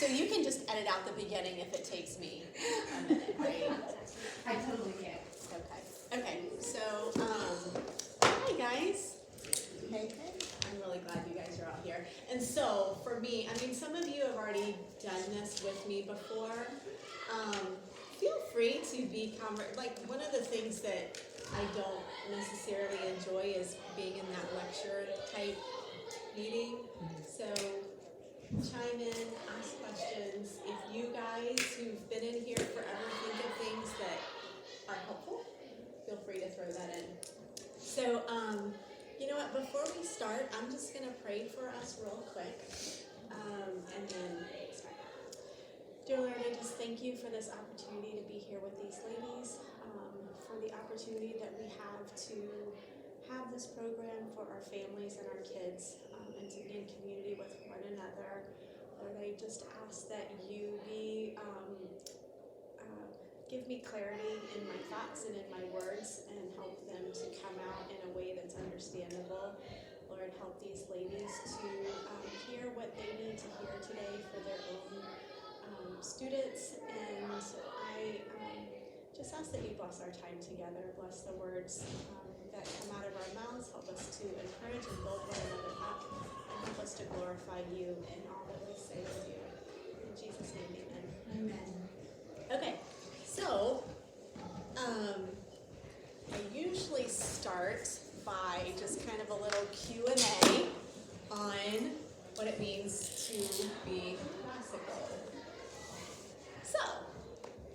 So you can just edit out the beginning if it takes me a minute, right? I totally can. Okay, so, hi guys. Hey. I'm really glad you guys are all here. And so, for me, I mean, some of you have already done this with me before. Feel free to be, like, one of the things that I don't necessarily enjoy is being in that lecture type meeting. So, chime in, ask questions. If you guys who've been in here forever think of things that are helpful, feel free to throw that in. So, you know what, before we start, I'm just going to pray for us real quick, and then start. Dear Lord, I just thank you for this opportunity to be here with these ladies, for the opportunity that we have to have this program for our families and our kids, and to be in community with one another. Lord, I just ask that you give me clarity in my thoughts and in my words and help them to come out in a way that's understandable. Lord, help these ladies to hear what they need to hear today for their own students. And I just ask that you bless our time together, bless the words that come out of our mouths, help us to encourage and build one another up, and help us to glorify you in all that we say and do. In Jesus' name, amen. Amen. Okay, so I usually start by just kind of a little Q&A on what it means to be classical. So,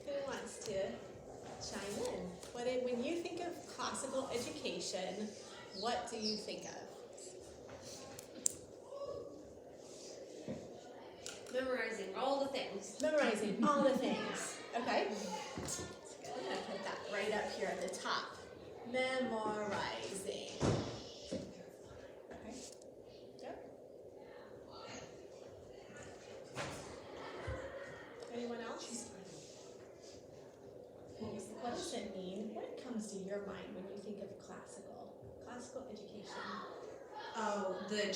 who wants to chime in? When you think of classical education, what do you think of? Memorizing all the things. Memorizing all the things. Okay. I'm going to put that right up here at the top. Memorizing. Okay. Go. Anyone else? What does it mean? What comes to your mind when you think of classical education? Oh, the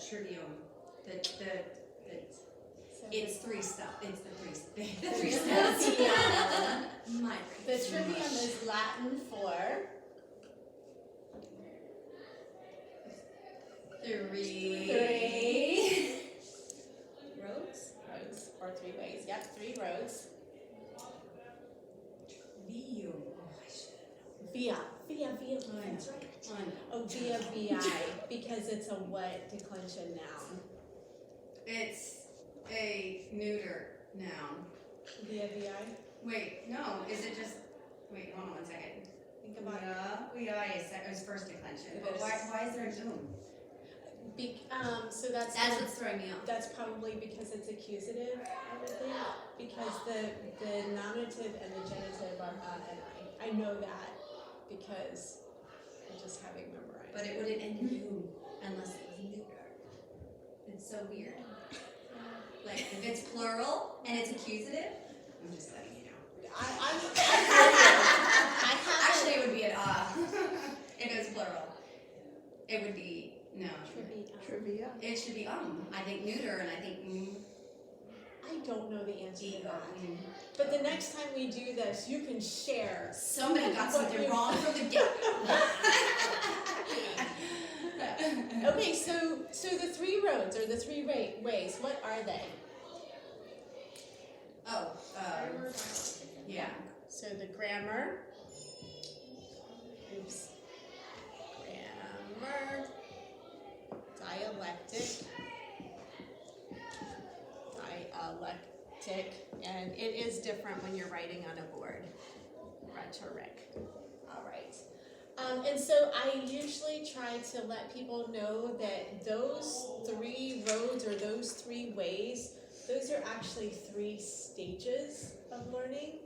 trivium, it's three stuff. It's the three steps. The trivium is Latin for three roads, or 3 ways. Yep, 3 roads. Via. That's right. Oh, via, because it's a what declension noun? It's a neuter noun. Via. Wait, no, is it just, wait, hold on 1 second. Think about it. Is first declension, but why is there a zoom? So that's what's throwing me off. That's probably because it's accusative, I would think, because the nominative and the genitive are and I know that because I'm just having memorized. But it wouldn't end in zoom unless it was neuter. It's so weird. Like, if it's plural and it's accusative, I'm just letting you know. Actually, it would be an if it was plural. It would be, no. Trivia. It should be I think neuter, and I think I don't know the answer to that. But the next time we do this, you can share. Somebody got something wrong from the get-go. Okay, so the 3 roads, or the 3 ways, what are they? Yeah. So the grammar, dialectic, and it is different when you're writing on a board. Rhetoric. All right. And so I usually try to let people know that those 3 roads or those 3 ways, those are actually 3 stages of learning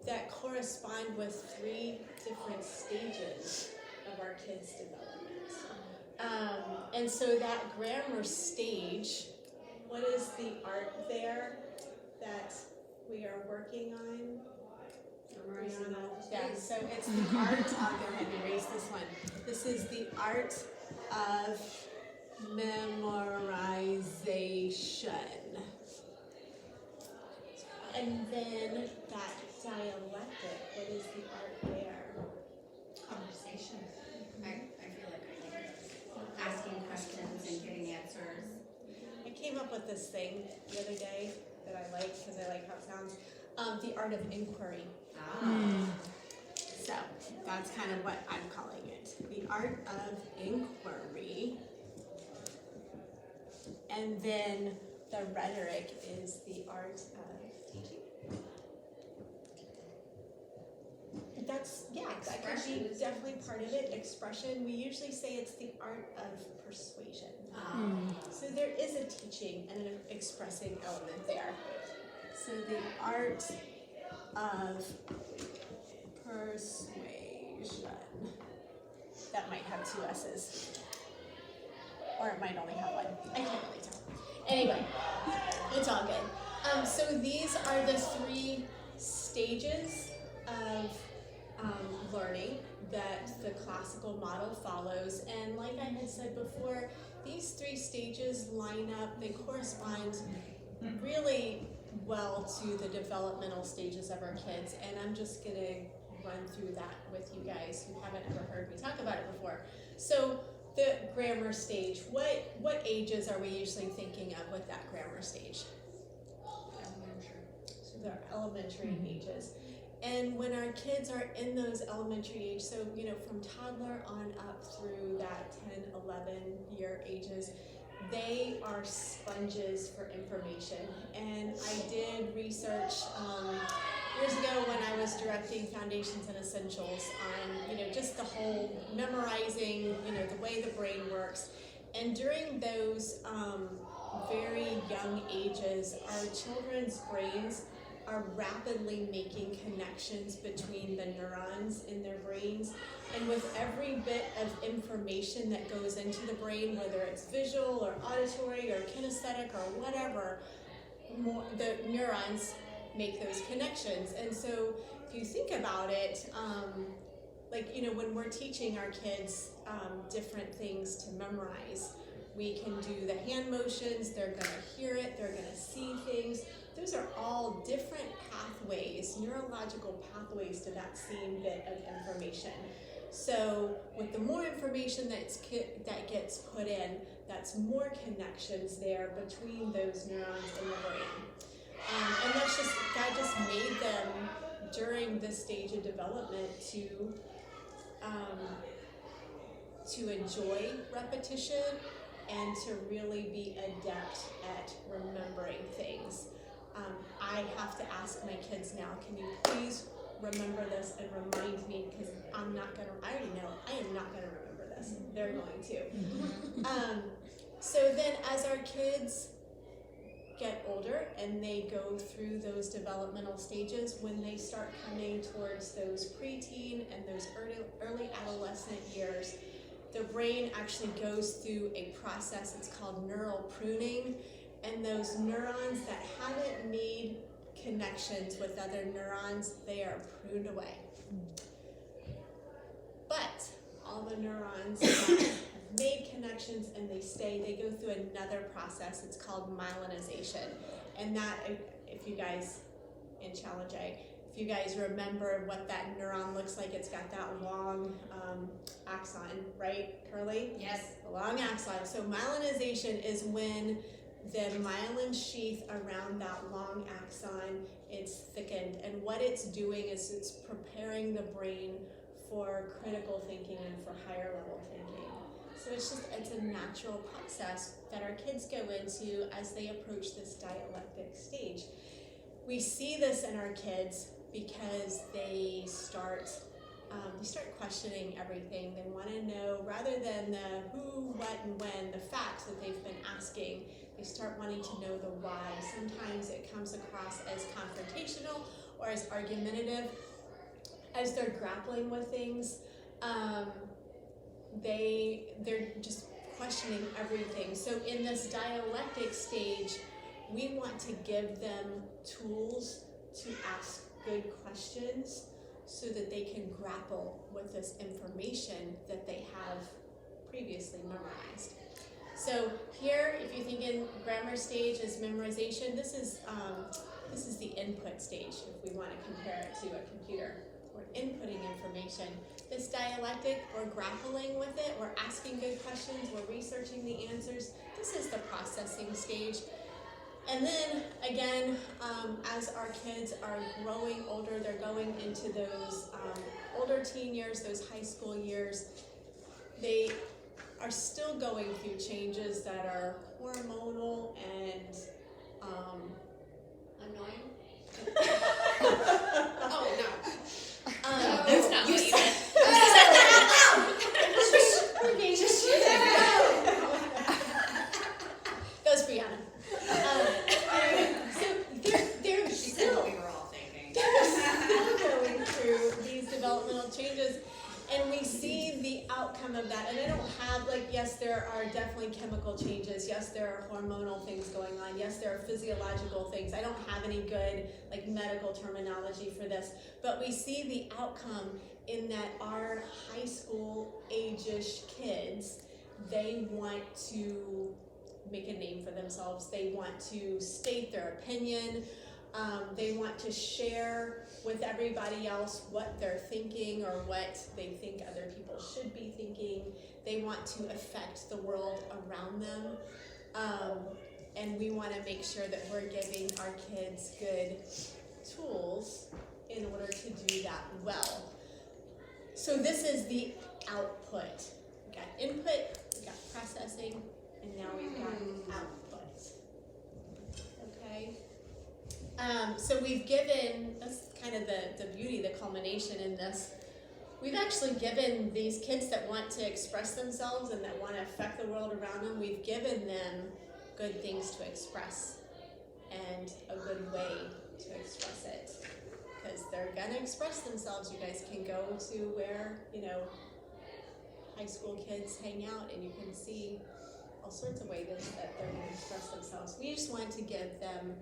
that correspond with 3 different stages of our kids' development. And so that grammar stage, what is the art there that we are working on? Yeah, so it's the art of, go ahead and erase this one. This is the art of memorization. And then that dialectic, what is the art there? Conversation. I feel like asking questions and getting answers. I came up with this thing the other day that I like because I like how it sounds. The art of inquiry. So that's kind of what I'm calling it. The art of inquiry. And then the rhetoric is the art of teaching. That could be Expression. definitely part of it. Expression. We usually say it's the art of persuasion. So there is a teaching and an expressing element there. So the art of persuasion. That might have two S's. Or it might only have one. I can't really tell. Anyway, it's all good. So these are the 3 stages of learning that the classical model follows. And like I had said before, these 3 stages line up, they correspond really well to the developmental stages of our kids. And I'm just gonna run through that with you guys who haven't ever heard me talk about it before. So the grammar stage, what ages are we usually thinking of with that grammar stage? So they're elementary ages. And when our kids are in those elementary age, so from toddler on up through that 10, 11 year ages, they are sponges for information. And I did research years ago when I was directing Foundations and Essentials on just the whole memorizing, the way the brain works. And during those very young ages, our children's brains are rapidly making connections between the neurons in their brains. And with every bit of information that goes into the brain, whether it's visual or auditory or kinesthetic or whatever, the neurons make those connections. And so if you think about it, when we're teaching our kids different things to memorize, we can do the hand motions, they're gonna hear it, they're gonna see things. Those are all different pathways, neurological pathways to that same bit of information. So with the more information that gets put in, that's more connections there between those neurons in the brain. And God just made them during this stage of development to enjoy repetition and to really be adept at remembering things. I have to ask my kids now, can you please remember this and remind me, because I already know, I am not gonna remember this. They're going to. So then as our kids get older and they go through those developmental stages, when they start coming towards those preteen and those early adolescent years, the brain actually goes through a process, it's called neural pruning, and those neurons that haven't made connections with other neurons, they are pruned away. But all the neurons that have made connections and they stay, they go through another process, it's called myelinization. And that, if you guys, in Challenge A, if you guys remember what that neuron looks like, it's got that long axon, right, Curly? Yes. A long axon. So myelinization is when the myelin sheath around that long axon is thickened, and what it's doing is it's preparing the brain for critical thinking and for higher level thinking. So it's a natural process that our kids go into as they approach this dialectic stage. We see this in our kids because they start questioning everything. They want to know, rather than the who, what, and when, the facts that they've been asking, they start wanting to know the why. Sometimes it comes across as confrontational or as argumentative. As they're grappling with things, they're just questioning everything. So in this dialectic stage, we want to give them tools to ask good questions so that they can grapple with this information that they have previously memorized. So here, if you think in grammar stage as memorization, this is the input stage if we want to compare it to a computer. We're inputting information. This dialectic, we're grappling with it, we're asking good questions, we're researching the answers. This is the processing stage. And then again, as our kids are growing older, they're going into those older teen years, those high school years, they are still going through changes that are hormonal and Annoying? Oh, no. That's not you what you said- meant. That was Brianna. Anyway, so they're She said still what we were all thinking. still going through these developmental changes, and we see the outcome of that. And I don't have, yes, there are definitely chemical changes. Yes, there are hormonal things going on. Yes, there are physiological things. I don't have any good, medical terminology for this. But we see the outcome in that our high school age-ish kids, they want to make a name for themselves. They want to state their opinion. They want to share with everybody else what they're thinking or what they think other people should be thinking. They want to affect the world around them. And we want to make sure that we're giving our kids good tools in order to do that well. So this is the output. We got input, we got processing, and now we've got output. Okay? So we've given, that's kind of the beauty, the culmination in this. We've actually given these kids that want to express themselves and that want to affect the world around them, we've given them good things to express and a good way to express it. Because they're going to express themselves. You guys can go to where, high school kids hang out and you can see all sorts of ways that they're going to express themselves. We just want to give them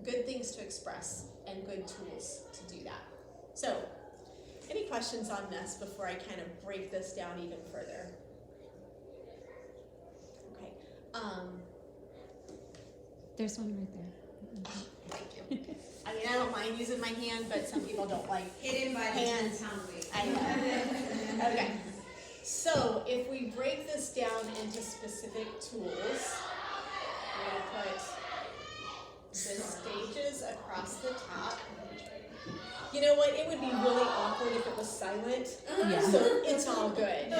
good things to express and good tools to do that. So, any questions on this before I kind of break this down even further? Okay. There's one right there. Thank you. I mean, I don't mind using my hand, but some people don't like. Hidden by the Hands. 10-pound weight. I know. Okay. So if we break this down into specific tools, we're going to put the stages across the top. You know what? It would be really awkward if it was silent. Yeah. So it's all good.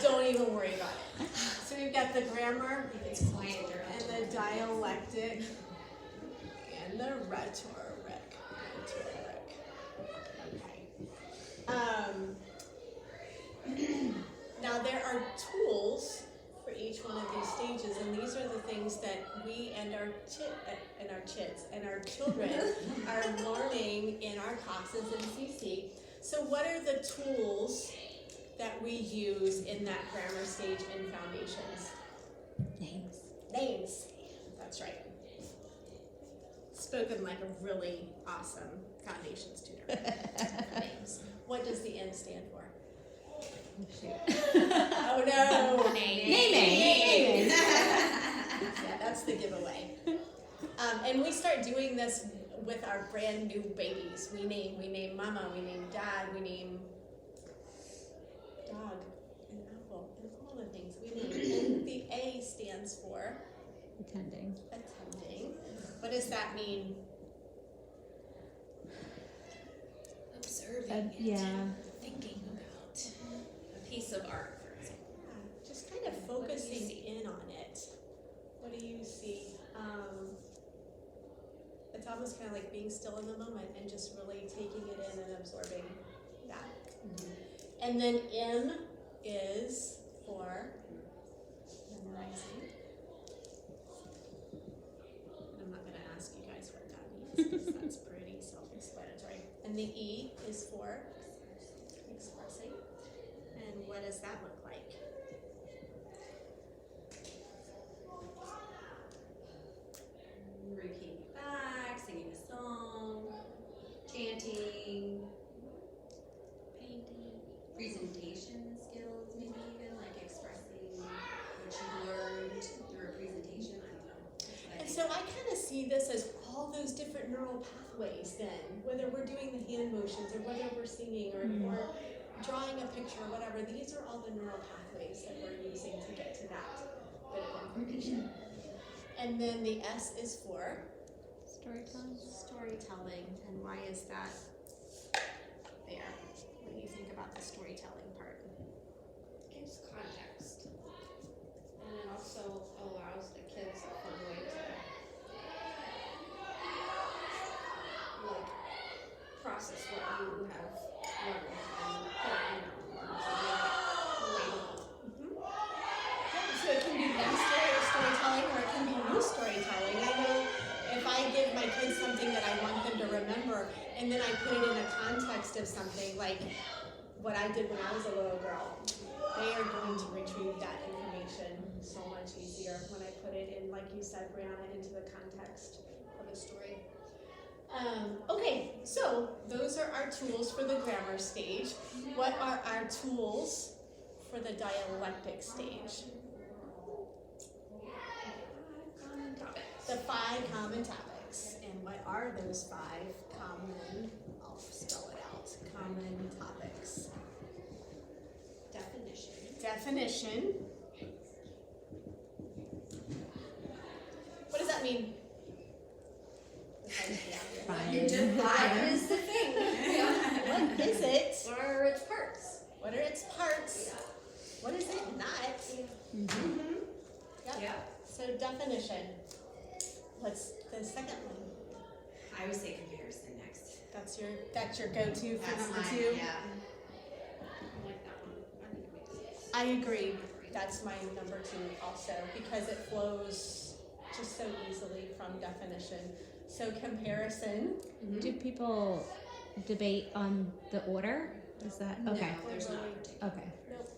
Don't even worry about it. So we've got the grammar It's quiet during and the dialectic and the rhetoric. Okay. Now there are tools for each one of these stages, and these are the things that we and our children are learning in our classes in CC. So what are the tools that we use in that grammar stage in foundations? Names. That's right. Spoken like a really awesome foundations tutor. Names. What does the N stand for? Oh no! Naming. Yeah, that's the giveaway. And we start doing this with our brand new babies. We name mama, we name dad, we name dog and apple and all the things we name. And the A stands for Attending. attending. What does that mean? Observing Yeah. thinking about a piece of art, for example. Yeah, just kind of What do you focusing see? in on it. What do you see? It's almost kind of like being still in the moment and just really taking it in and absorbing that. And then M is for memorizing. And I'm not going to ask you guys what that means because that's pretty self-explanatory. And the E is for expressing. And what does that look like? Repeating it back, singing a song, chanting, painting, presentation skills, maybe even like expressing what so I kind of see this as all those different neural pathways then, whether we're doing the hand motions or whether we're singing or drawing a picture or whatever, these are all the neural pathways that we're using to get to that bit of information. And then the S is for Storytelling. storytelling. And why is that there when you think about the storytelling part? Gives context. And it also allows the kids a fun way to like process what you have learned and put it in words and make it relatable. Yeah, so it can be them storytelling or it can be new storytelling. I know if I give my kids something that I want them to remember and then I put it in a context of something like what I did when I was a little girl, they are going to retrieve that information so much easier when I put it in, like you said, Brianna, into the context of a story. Okay, so those are our tools for the grammar stage. What are our tools for the dialectic stage? Common topics. The 5 common topics. And what are those 5 common, I'll spell it out, common topics? Definition. Definition. What does that mean? You're just what is the thing? What is it? What are its parts? What are its parts? What is it not? Mm-hmm. Yep. Yeah. So definition. What's the second one? I would say comparison next. That's your go-to for That's number mine, 2? yeah. I like that one. I think it makes sense. I agree. That's my number 2 also because it flows just so easily from definition. So comparison. Do people debate on the order? Is that okay? No, there's not. Okay.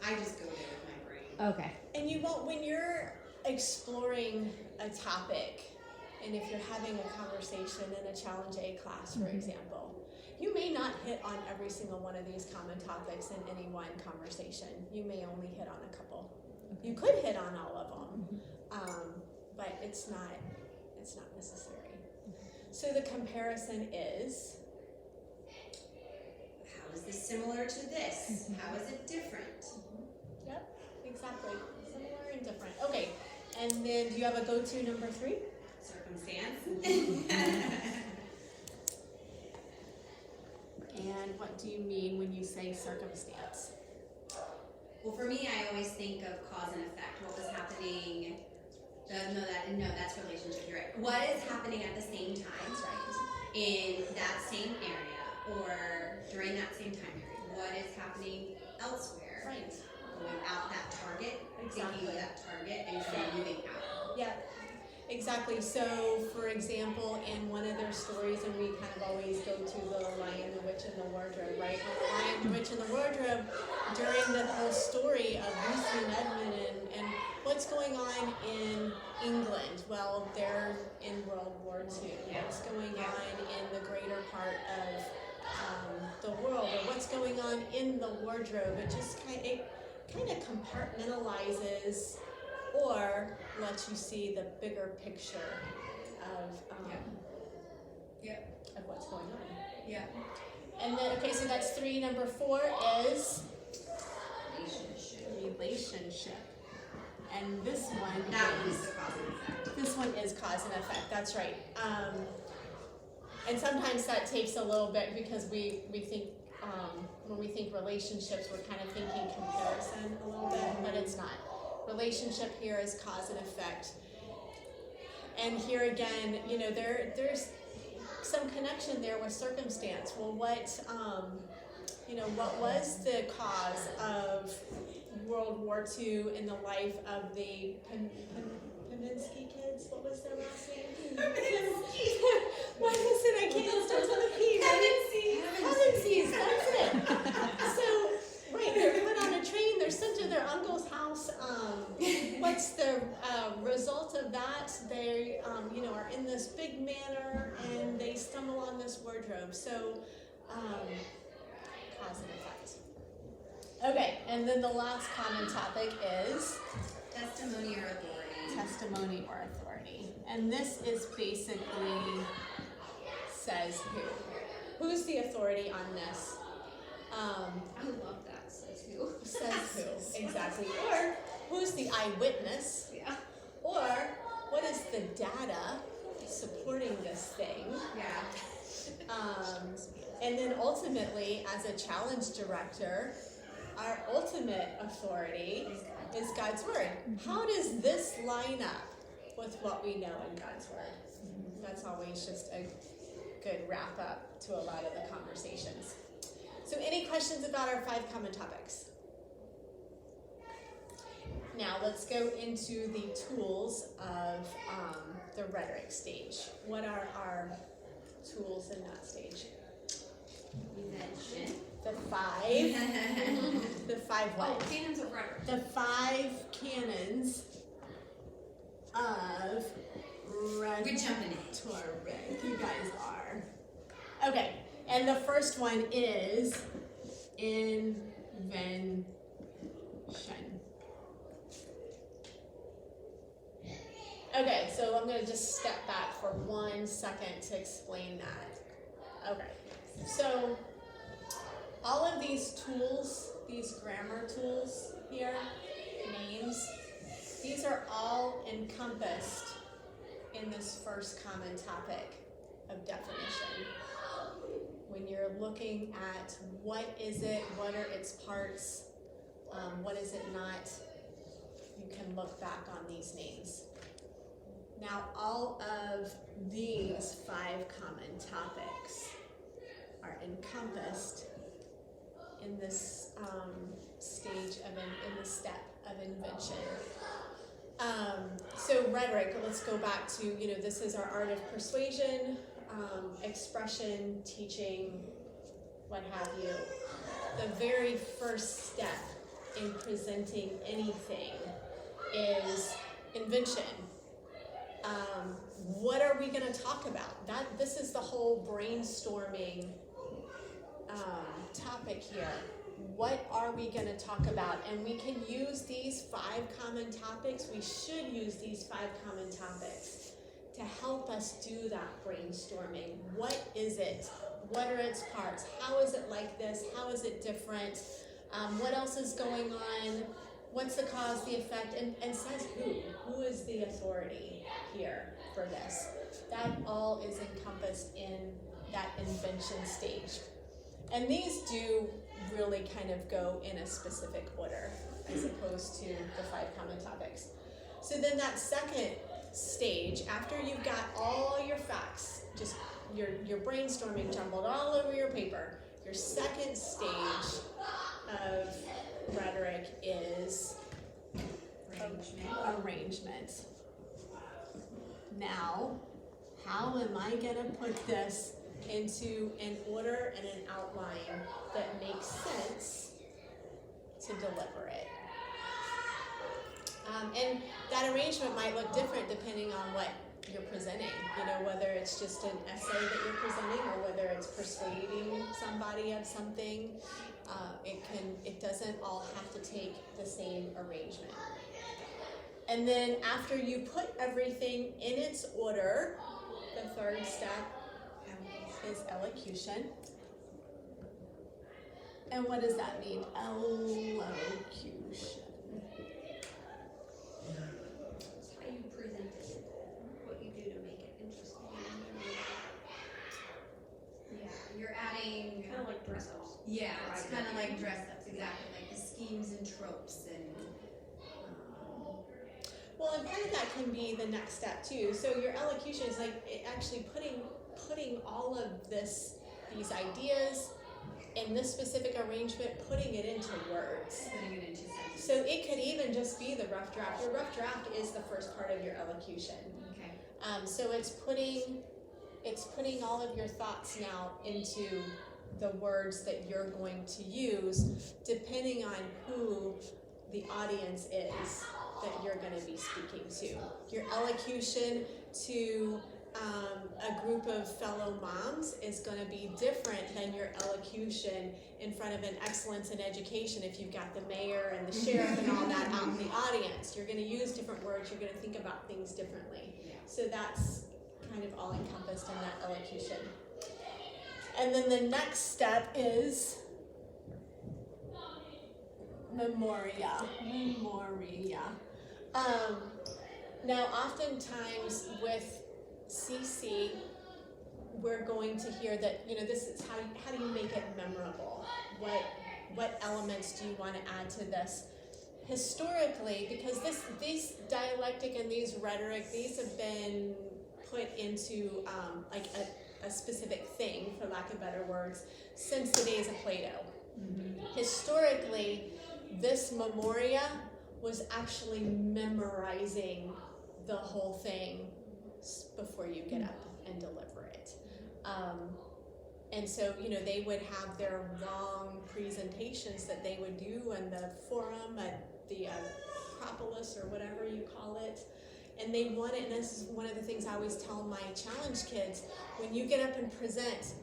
I just go there with my brain. Okay. And you won't, when you're exploring a topic, and if you're having a conversation in a Challenge A class, for example, you may not hit on every single one of these common topics in any one conversation. You may only hit on a couple. You could hit on all of them, but it's not necessary. So the comparison is, How is this similar to this? How is it different? yep, exactly, similar and different. Okay, and then do you have a go-to number 3? Circumstance. And what do you mean when you say circumstance? Well, for me, I always think of cause and effect. What was happening? No, that's relationship. You're right. What is happening at the same time in that same area or during that same time period? What is happening elsewhere? Right. Going out that target, Exactly. thinking of that target, and kind of moving out. Yeah, exactly. So, for example, in one of their stories, and we kind of always go to the Lion, the Witch, and the Wardrobe, right? And the Lion, the Witch, and the Wardrobe, during the whole story of Lucy and Edmund and what's going on in England? Well, they're in World War II. What's going on in the greater part of the world? Or what's going on in the wardrobe? It just kind of compartmentalizes or lets you see the bigger picture of of what's going on. Yeah. And then, okay, so that's 3. Number 4 is Relationship. relationship. And this one That is, was the cause and effect. this one is cause and effect. That's right. And sometimes that takes a little bit because we think when we think relationships, we're kind of thinking comparison a little bit, but it's not. Relationship here is cause and effect. And here again, there's some connection there with circumstance. Well, what was the cause of World War II in the life of the Peninsky kids? What was their last name? What is it? I can't start on the P. Pevensies, that's it. So, right, they're put on a train, they're sent to their uncle's house. What's the result of that? They, are in this big manor and they stumble on this wardrobe. So, cause and effect. Okay, and then the last common topic is Testimony or authority. testimony or authority. And this is basically says who. Who's the authority on this? I love that. Says who? Says who, exactly. Or who's the eyewitness? Yeah. Or what is the data supporting this thing? Yeah. And then ultimately, as a challenge director, our ultimate authority is God's Word. How does this line up with what we know in God's Word? That's always just a good wrap up to a lot of the conversations. So any questions about our 5 common topics? Now let's go into the tools of the rhetoric stage. What are our tools in that stage? Invention. The 5. The 5 Oh, what? canons of rhetoric. The 5 canons of We're jumping in. rhetoric. You guys are. Okay, and the first one is invention. Okay, so I'm going to just step back for 1 second to explain that. Okay, so all of these tools, these grammar tools here, names, these are all encompassed in this first common topic of definition. When you're looking at what is it, what are its parts, what is it not, you can look back on these names. Now, all of these 5 common topics are encompassed in this stage of in the step of invention. So rhetoric, let's go back to, this is our art of persuasion, expression, teaching, what have you. The very first step in presenting anything is invention. What are we going to talk about? This is the whole brainstorming topic here. What are we going to talk about? And we can use these 5 common topics. We should use these 5 common topics to help us do that brainstorming. What is it? What are its parts? How is it like this? How is it different? What else is going on? What's the cause, the effect, and says who? Who is the authority here for this? That all is encompassed in that invention stage. And these do really kind of go in a specific order as opposed to the 5 common topics. So then that second stage, after you've got all your facts, just your brainstorming jumbled all over your paper, your second stage of rhetoric is arrangement. Now, how am I going to put this into an order and an outline that makes sense to deliver it? And that arrangement might look different depending on what you're presenting, whether it's just an essay that you're presenting or whether it's persuading somebody of something. It doesn't all have to take the same arrangement. And then after you put everything in its order, the third step is elocution. And what does that mean? Elocution. It's how you present it, what you do to make it interesting. Yeah, you're adding. Kind of like dress ups. Yeah, it's Right. kind of like dress ups, exactly, like the schemes and tropes and. Well, and part of that can be the next step too. So your elocution is like actually putting all of these ideas in this specific arrangement, putting it into words. Putting it into sentences. So it could even just be the rough draft. Your rough draft is the first part of your elocution. Okay. So it's putting all of your thoughts now into the words that you're going to use, depending on who the audience is that you're going to be speaking to. Your elocution to a group of fellow moms is going to be different than your elocution in front of an excellence in education if you've got the mayor and the sheriff and all that out in the audience. You're going to use different words. You're going to think about things differently. Yeah. So that's kind of all encompassed in that elocution. And then the next step is memoria. Now, oftentimes with CC, we're going to hear that, this is how do you make it memorable? What elements do you want to add to this? Historically, because these dialectic and these rhetoric, these have been put into like a specific thing, for lack of better words, since the days of Plato. Historically, this memoria was actually memorizing the whole thing before you get up and deliver it. And so, they would have their long presentations that they would do in the forum at the Acropolis or whatever you call it. And they want it, and this is one of the things I always tell my challenge kids, when you get up and present,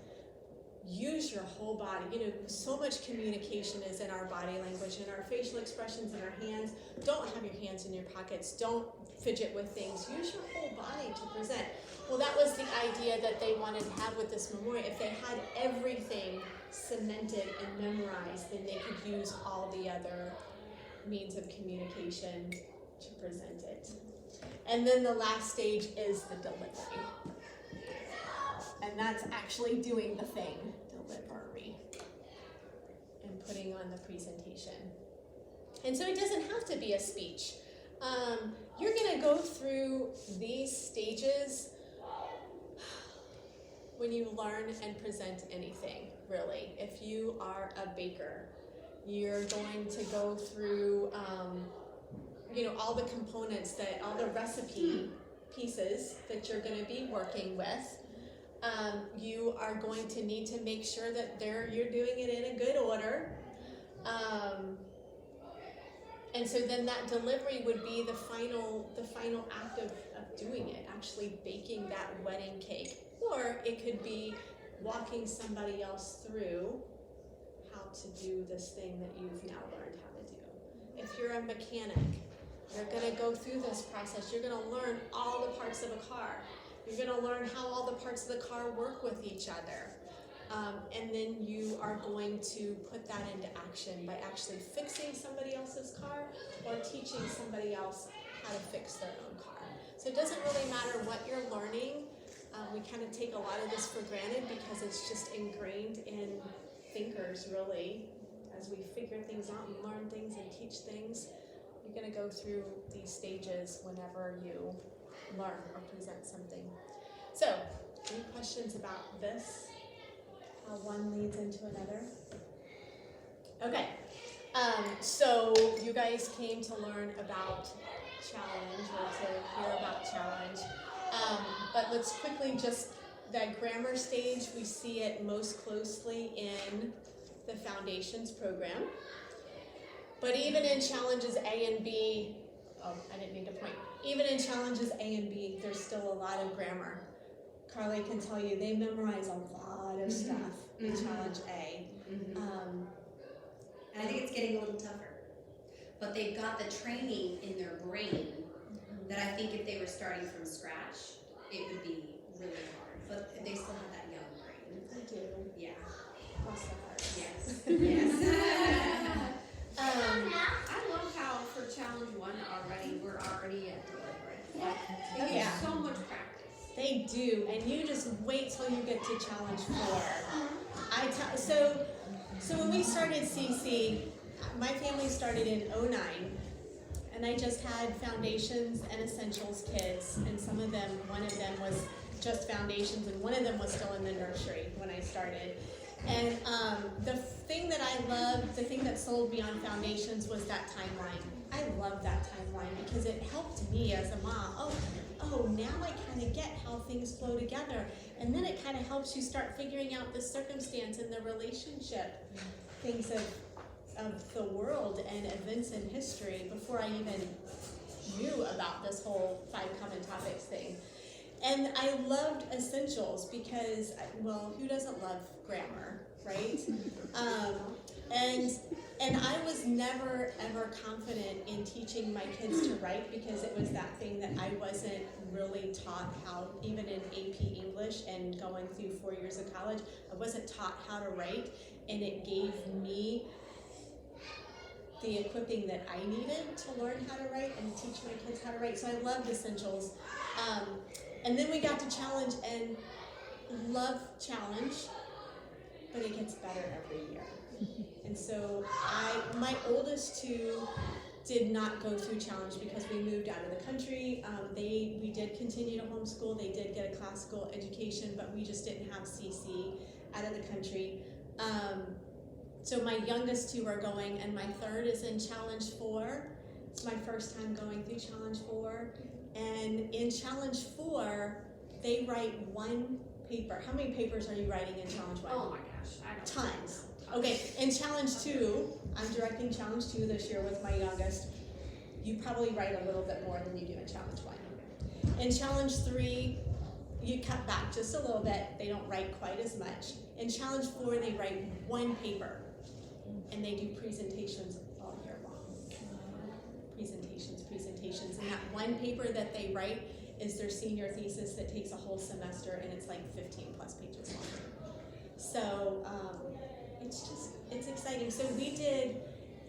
use your whole body. So much communication is in our body language, in our facial expressions, in our hands. Don't have your hands in your pockets. Don't fidget with things. Use your whole body to present. Well, that was the idea that they wanted to have with this memorial. If they had everything cemented and memorized, then they could use all the other means of communication to present it. And then the last stage is the delivery. And that's actually doing the thing, delivery, and putting on the presentation. And so it doesn't have to be a speech. You're going to go through these stages when you learn and present anything, really. If you are a baker, you're going to go through, all the components, all the recipe pieces that you're going to be working with. You are going to need to make sure that you're doing it in a good order. And so then that delivery would be the final act of doing it, actually baking that wedding cake. Or it could be walking somebody else through how to do this thing that you've now learned how to do. If you're a mechanic, you're going to go through this process. You're going to learn all the parts of a car. You're going to learn how all the parts of the car work with each other. And then you are going to put that into action by actually fixing somebody else's car or teaching somebody else how to fix their own car. So it doesn't really matter what you're learning. We kind of take a lot of this for granted because it's just ingrained in thinkers, really. As we figure things out and learn things and teach things, you're going to go through these stages whenever you learn or present something. So, any questions about this? How one leads into another? Okay, so you guys came to learn about challenge or to hear about challenge. But let's quickly that grammar stage, we see it most closely in the Foundations program. But even in challenges A and B, I didn't mean to point. Even in challenges A and B, there's still a lot of grammar. Carly can tell you they memorize a lot of stuff in challenge A. And I think it's getting a little tougher. But they've got the training in their brain that I think if they were starting from scratch, it would be really hard. But they still have that young brain. I do. Yeah. Cross the heart. Yes. Yes. I love how for challenge 1 already, we're already at delivery. They get so much practice. They do, and you just wait till you get to challenge 4. So when we started CC, my family started in 2009, and I just had foundations and essentials kids, and one of them was just foundations, and one of them was still in the nursery when I started. And the thing that I loved, the thing that sold me on foundations was that timeline. I love that timeline because it helped me as a mom. Oh, now I kind of get how things flow together. And then it kind of helps you start figuring out the circumstance and the relationship, things of the world and events in history before I even knew about this whole 5 common topics thing. And I loved essentials because, who doesn't love grammar, right? And And I was never ever confident in teaching my kids to write because it was that thing that I wasn't really taught how, even in AP English and going through 4 years of college, I wasn't taught how to write, and it gave me the equipping that I needed to learn how to write and teach my kids how to write. So I loved Essentials. And then we got to Challenge, and love Challenge, but it gets better every year. And so my oldest two did not go through Challenge because we moved out of the country. We did continue to homeschool. They did get a classical education, but we just didn't have CC out of the country. So my youngest two are going, and my third is in Challenge 4. It's my first time going through Challenge 4. And in Challenge 4, they write one paper. How many papers are you writing in Challenge 1? Oh my gosh, I don't Tons. Okay, in Challenge 2, I'm directing Challenge 2 this year with my youngest. You probably write a little bit more than you do in Challenge 1. In Challenge 3, you cut back just a little bit. They don't write quite as much. In Challenge 4, they write one paper, and they do presentations all year long. Presentations. And that one paper that they write is their senior thesis that takes a whole semester, and it's like 15 plus pages long. So it's exciting. So we did,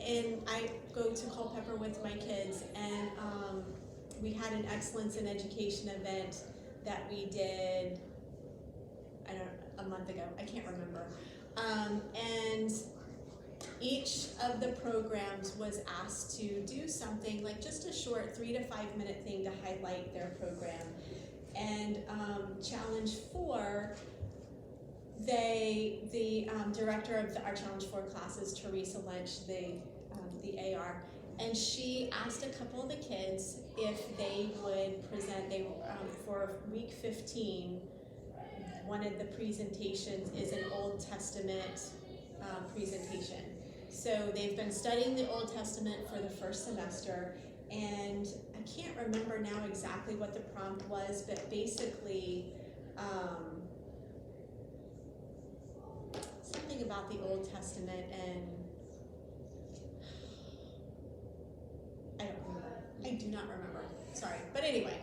and I go to Culpeper with my kids, and we had an Excellence in Education event that we did, a month ago, I can't remember. And each of the programs was asked to do something like just a short 3 to 5 minute thing to highlight their program. And Challenge 4, the director of our Challenge 4 classes, Teresa Lynch, the AR, and she asked a couple of the kids if they would present. They for week 15, one of the presentations is an Old Testament presentation. So they've been studying the Old Testament for the first semester, and I can't remember now exactly what the prompt was, but basically something about the Old Testament, and I don't remember. I do not remember. Sorry. But anyway,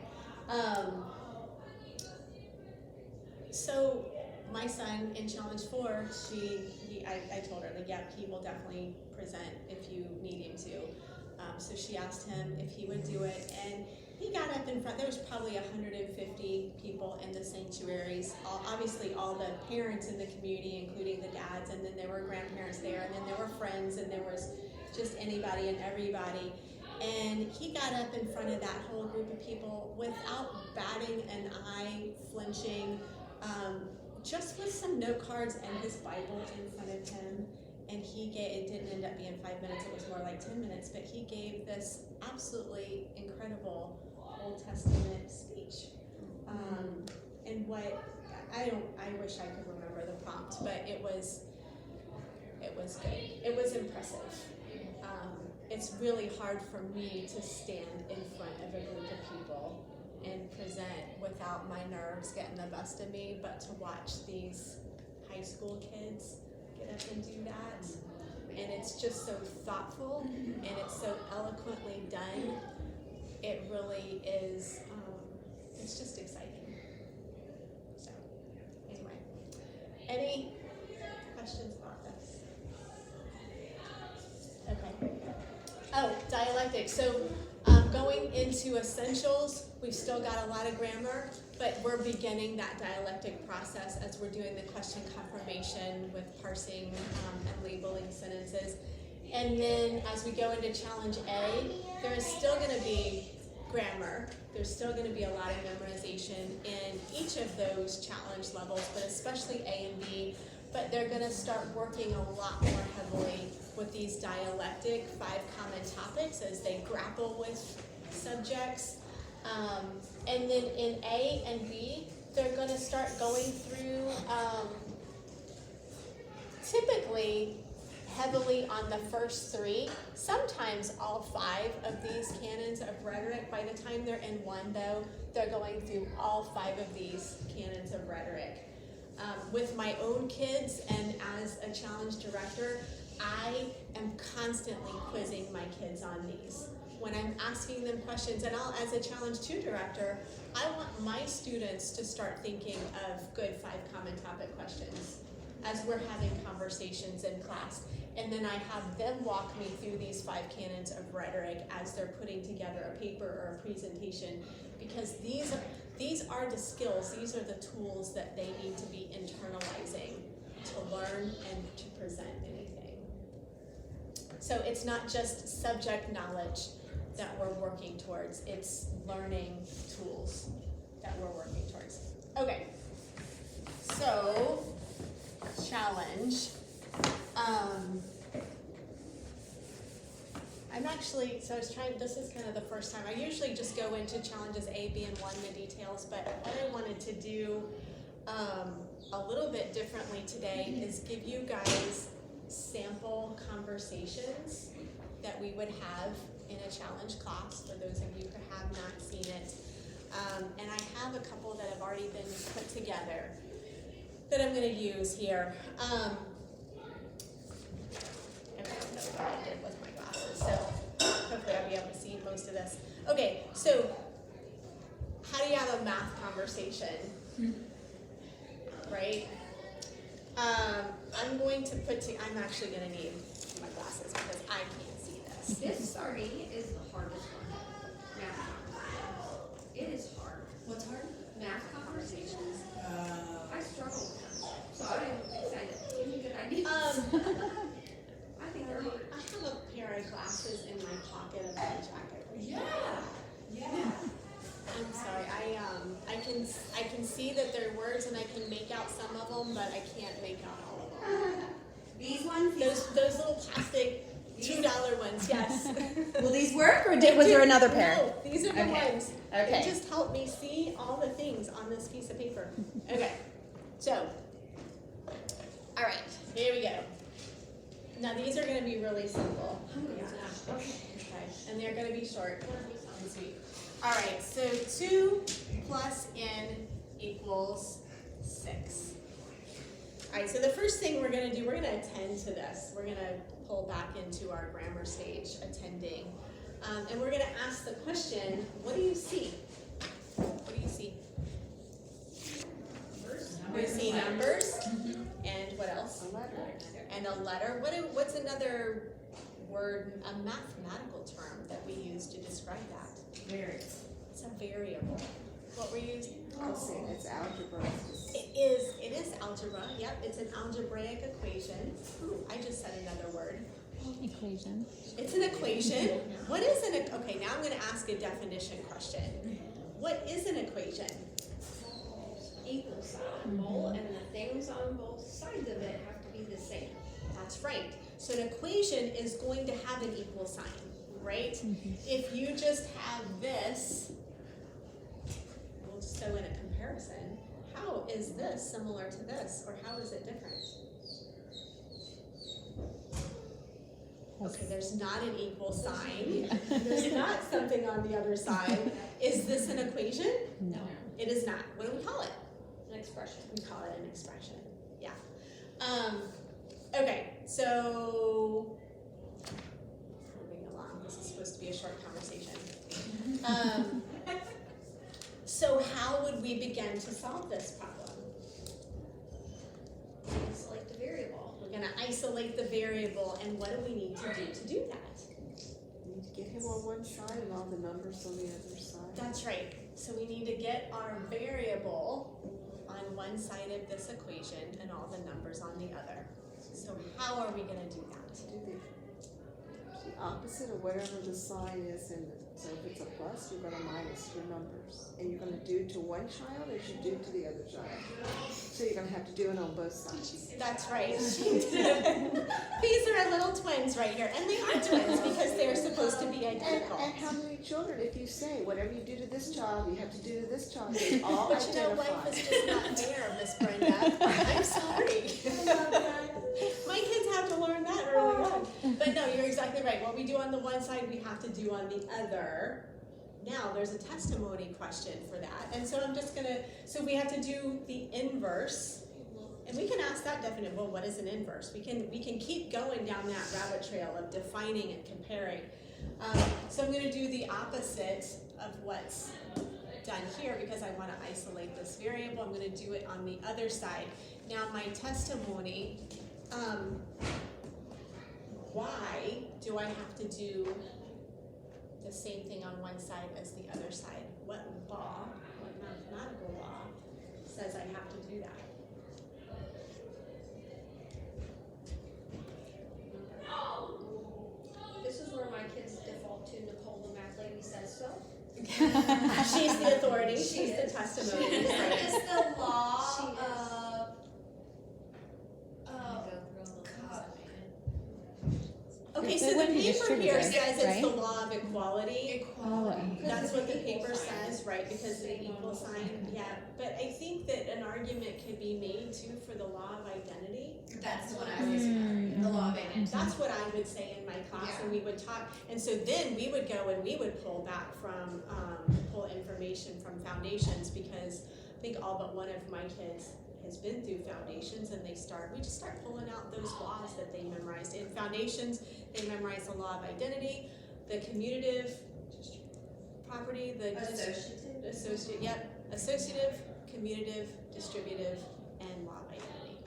so my son in Challenge 4, I told her, like, yeah, he will definitely present if you need him to. So she asked him if he would do it, and he got up in front. There was probably 150 people in the sanctuaries. Obviously, all the parents in the community, including the dads, and then there were grandparents there, and then there were friends, and there was just anybody and everybody. And he got up in front of that whole group of people without batting an eye, flinching, just with some note cards and his Bible in front of him. And it didn't end up being 5 minutes, it was more like 10 minutes, but he gave this absolutely incredible Old Testament speech. And I wish I could remember the prompt, but it was good. It was impressive. It's really hard for me to stand in front of a group of people and present without my nerves getting the best of me, but to watch these high school kids get up and do that, and it's just so thoughtful and it's so eloquently done. It really is, it's just exciting. So anyway, any questions about this? Okay. Oh, dialectic. So going into Essentials, we've still got a lot of grammar, but we're beginning that dialectic process as we're doing the question confirmation with parsing and labeling sentences. And then as we go into Challenge A, there is still going to be grammar. There's still going to be a lot of memorization in each of those challenge levels, but especially A and B. But they're going to start working a lot more heavily with these dialectic 5 common topics as they grapple with subjects. And then in A and B, they're going to start going through typically heavily on the first 3, sometimes all 5 of these canons of rhetoric. By the time they're in 1, though, they're going through all 5 of these canons of rhetoric. With my own kids and as a challenge director, I am constantly quizzing my kids on these. When I'm asking them questions, and I'll, as a Challenge 2 director, I want my students to start thinking of good 5 common topic questions as we're having conversations in class. And then I have them walk me through these 5 canons of rhetoric as they're putting together a paper or a presentation, because these are the skills, these are the tools that they need to be internalizing to learn and to present anything. So it's not just subject knowledge that we're working towards, it's learning tools that we're working towards. Okay, so challenge. I'm actually, so I was trying, this is kind of the first time. I usually just go into challenges A, B, and 1, the details, but what I wanted to do a little bit differently today is give you guys sample conversations that we would have in a challenge class for those of you who have not seen it. And I have a couple that have already been put together that I'm going to use here. I don't know what I did with my glasses, so hopefully I'll be able to see most of this. Okay, so how do you have a math conversation? Right? I'm going to I'm actually going to need my glasses because I can't see this. This already is the hardest one. Math conversations. It is hard. What's hard? Math conversations. I struggle with them. So I'm excited. Give me good ideas. I think they're hard. I have a pair of glasses in my pocket of my jacket. Yeah. I'm sorry. I can see that they're words and I can make out some of them, but I can't make out all of them. These ones? Those little plastic $2 ones, yes. Will these work, or was there another pair? No, these are the Okay. ones. Okay. They just help me see all the things on this piece of paper. Okay, so, all right, here we go. Now these are going to be really simple. Okay. Okay, and they're going to be short and sweet. All right, so 2 plus n equals 6. All right, so the first thing we're going to do, we're going to attend to this. We're going to pull back into our grammar stage, attending. And we're going to ask the question, what do you see? What do you see? We see numbers. And what else? A letter. And a letter. What's another word, a mathematical term that we use to describe that? Variable. It's a variable. What were you using? I'll say it's algebra. It is algebra. Yep, it's an algebraic equation. Ooh, I just said another word. Equation. It's an equation. What is okay, now I'm going to ask a definition question. What is an equation? Equal sign. Bowl and the things on both sides of it have to be the same. That's right. So an equation is going to have an equal sign, right? If you just have this, so in a comparison, how is this similar to this, or how is it different? Okay, there's not an equal sign. There's not something on the other side. Is this an equation? No. It is not. What do we call it? An expression. We call it an expression. Yeah. Okay, so moving along. This is supposed to be a short conversation. So how would we begin to solve this problem? Isolate the variable. We're going to isolate the variable, and what do we need to do that? You need to get him on one side and all the numbers on the other side. That's right. So we need to get our variable on one side of this equation and all the numbers on the other. So how are we going to do that? Do the opposite of whatever the sign is, and so if it's a plus, you're going to minus your numbers, and you're going to do to one child as you do to the other child. So you're going to have to do it on both sides. That's right. These are our little twins right here, and they are twins because they're supposed to be identical. And how many children, if you say whatever you do to this child, you have to do to this child, they all But you know, identify. life is just not fair, Miss Brenda. I'm sorry. My kids have to learn that early on. But no, you're exactly right. What we do on the one side, we have to do on the other. Now, there's a testimony question for that. And so I'm just going to, so we have to do the inverse. And we can ask that definite, well, what is an inverse? We can keep going down that rabbit trail of defining and comparing. So I'm gonna do the opposite of what's done here because I wanna isolate this variable. I'm gonna do it on the other side. Now my testimony, why do I have to do the same thing on one side as the other side? What law, what mathematical law says I have to do that? This is where my kids default to Nicole, the math lady says so. She's the authority, She she's the is. testimony. Isn't this the law She is. of Okay, It's so the the one who paper here distributed, says it's the right? law of equality. Oh, That's what the paper says, right, because of the equal sign, yeah. But I think that an argument could be made too for the law of identity. That's what I was the law of identity. That's what I would say in my class, and we would talk, and so then we would go and we would pull back from, pull information from foundations, because I think all but one of my kids has been through foundations, and we just start pulling out those laws that they memorized. In foundations, they memorize the law of identity, the commutative property, the associative, commutative, distributive, and law of identity.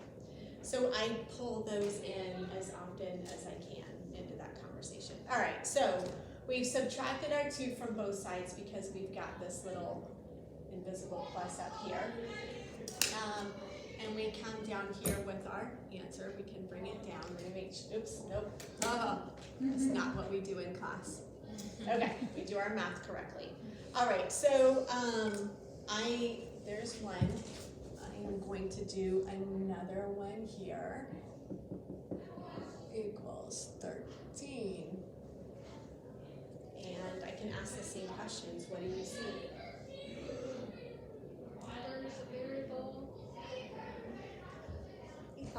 So I pull those in as often as I can into that conversation. All right, so we've subtracted our 2 from both sides because we've got this little invisible plus up here. And we come down here with our answer. We can bring it down. We're gonna make, oops, nope. That's not what we do in class. Okay, we do our math correctly. All right, so there's one. I am going to do another one here. Equals 13. And I can ask the same questions. What do you see?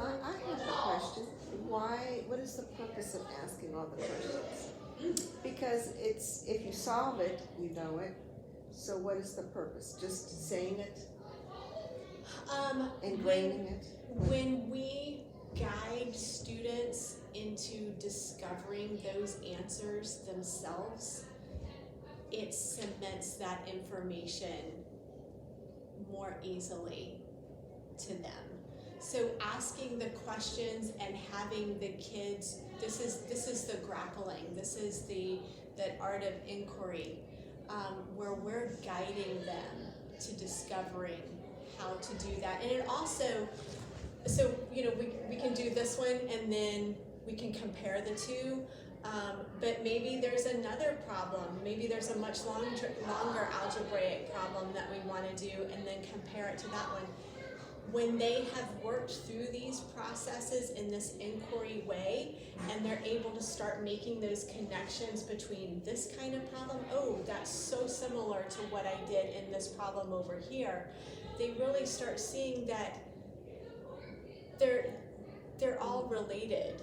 I have a question. What is the purpose of asking all the questions? Because if you solve it, you know it. So what is the purpose? Just saying it? Ingraining it? When we guide students into discovering those answers themselves, it cements that information more easily to them. So asking the questions and having the kids, this is the grappling, this is the art of inquiry, where we're guiding them to discovering how to do that. And it also, so we can do this one and then we can compare the two, but maybe there's another problem. Maybe there's a much longer algebraic problem that we want to do and then compare it to that one. When they have worked through these processes in this inquiry way, and they're able to start making those connections between this kind of problem, oh, that's so similar to what I did in this problem over here, they really start seeing that they're all related.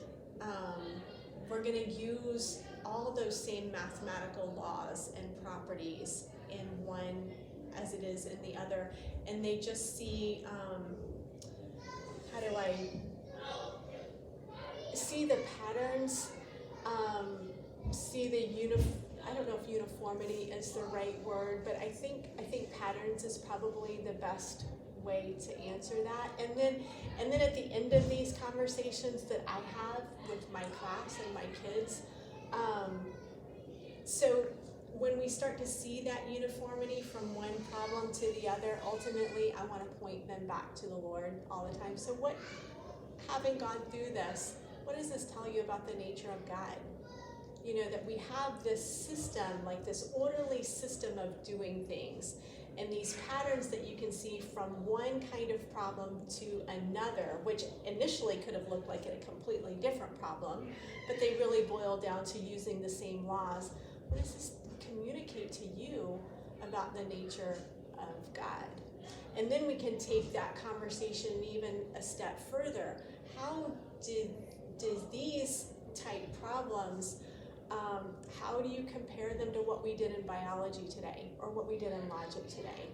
We're going to use all those same mathematical laws and properties in one as it is in the other, and they just see, how do I see the patterns, see the I don't know if uniformity is the right word, but I think patterns is probably the best way to answer that. And then at the end of these conversations that I have with my class and my kids, so when we start to see that uniformity from one problem to the other, ultimately I want to point them back to the Lord all the time. So having gone through this, what does this tell you about the nature of God? That we have this system, like this orderly system of doing things, and these patterns that you can see from one kind of problem to another, which initially could have looked like a completely different problem, but they really boil down to using the same laws. What does this communicate to you about the nature of God? And then we can take that conversation even a step further. How did these type problems, how do you compare them to what we did in biology today or what we did in logic today?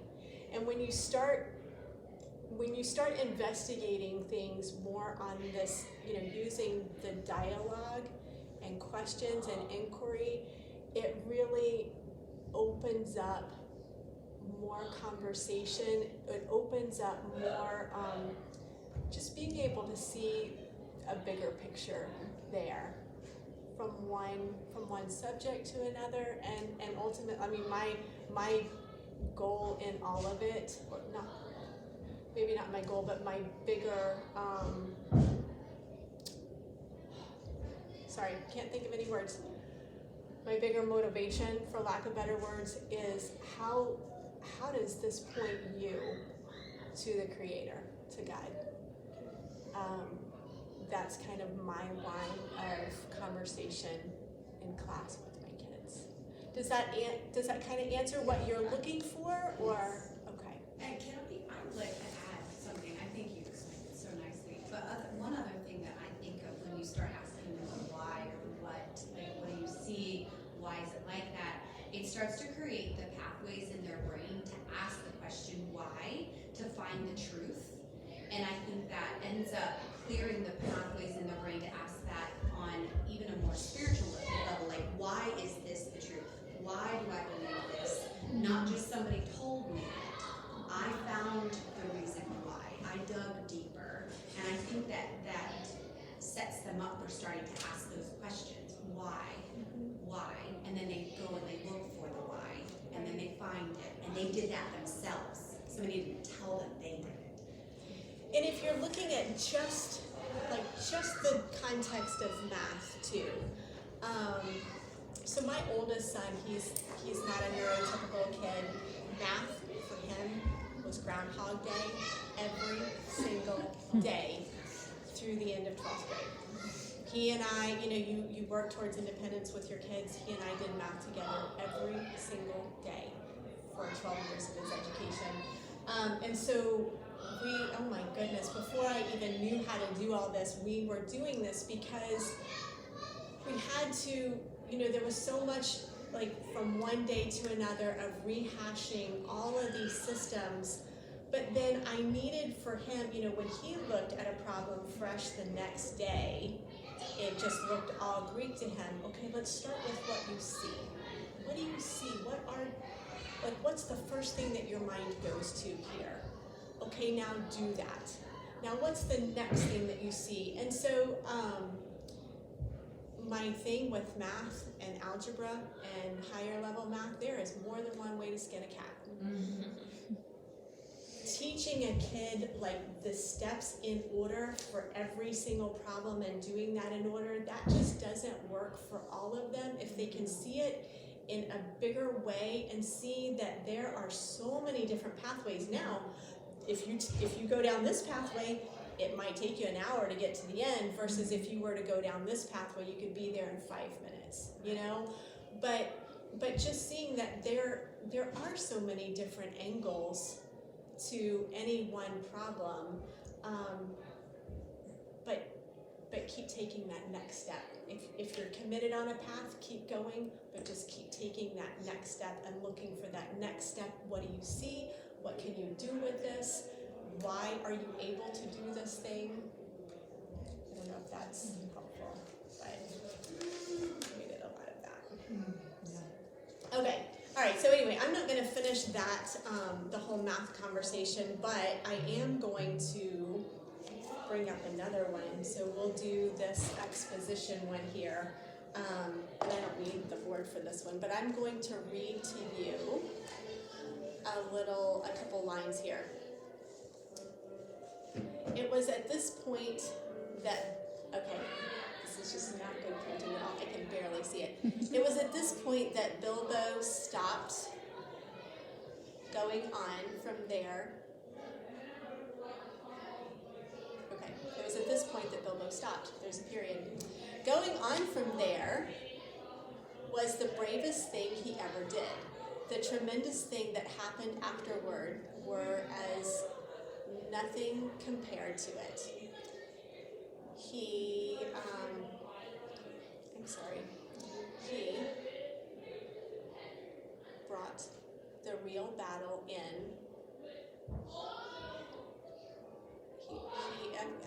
And when when you start investigating things more on this, using the dialogue and questions and inquiry, it really opens up more conversation. It opens up more just being able to see a bigger picture there from one subject to another, and ultimately, I mean, my goal in all of it, or not, maybe not my goal, but my bigger sorry, can't think of any words. My bigger motivation, for lack of better words, is how does this point you to the Creator, to God? That's kind of my line of conversation in class with my kids. Does that kind of answer what you're looking for, or okay? And I would like to add something. I think you explained it so nicely. But one other thing that I think of when you start asking them why or what do you see? Why is it like that? It starts to create the pathways in their brain to ask the question why, to find the truth. And I think that ends up clearing the pathways in the brain to ask that on even a more spiritual level, like why is this the truth? Why do I believe this? Not just somebody told me it. I found the reason why. I dug deeper. And I think that sets them up for starting to ask those questions. Why? Why? And then they go and they look for the why. And then they find it. And they did that themselves. Somebody didn't tell them, they did it. And if you're looking at just the context of math too, so my oldest son, he's not a neurotypical kid. Math for him was Groundhog Day every single day through the end of 12th grade. He and I, you work towards independence with your kids. He and I did math together every single day for 12 years of his education. And so oh my goodness, before I even knew how to do all this, we were doing this because we had to, there was so much, like, from one day to another of rehashing all of these systems. But then I needed for him, when he looked at a problem fresh the next day, it just looked all Greek to him. Okay, let's start with what you see. What do you see? What's the first thing that your mind goes to here? Okay, now do that. Now what's the next thing that you see? And so my thing with math and algebra and higher level math, there is more than one way to skin a cat. Mm-hmm. Teaching a kid like the steps in order for every single problem and doing that in order, that just doesn't work for all of them. If they can see it in a bigger way and see that there are so many different pathways now. If you go down this pathway, it might take you an hour to get to the end, versus if you were to go down this pathway, you could be there in 5 minutes, But just seeing that there are so many different angles to any one problem, but keep taking that next step. If you're committed on a path, keep going, but just keep taking that next step and looking for that next step. What do you see? What can you do with this? Why are you able to do this thing? I don't know if that's helpful, but we did a lot of that. Okay, all right, so anyway, I'm not gonna finish that, the whole math conversation, but I am going to bring up another one. So we'll do this exposition one here. And I don't need the board for this one, but I'm going to read to you a couple lines here. It was at this point that, okay, this is just not good printing at all, I can barely see it. It was at this point that Bilbo stopped going on from there. Okay, it was at this point that Bilbo stopped, there's a period. Going on from there was the bravest thing he ever did. The tremendous thing that happened afterward were as nothing compared to it. He brought the real battle in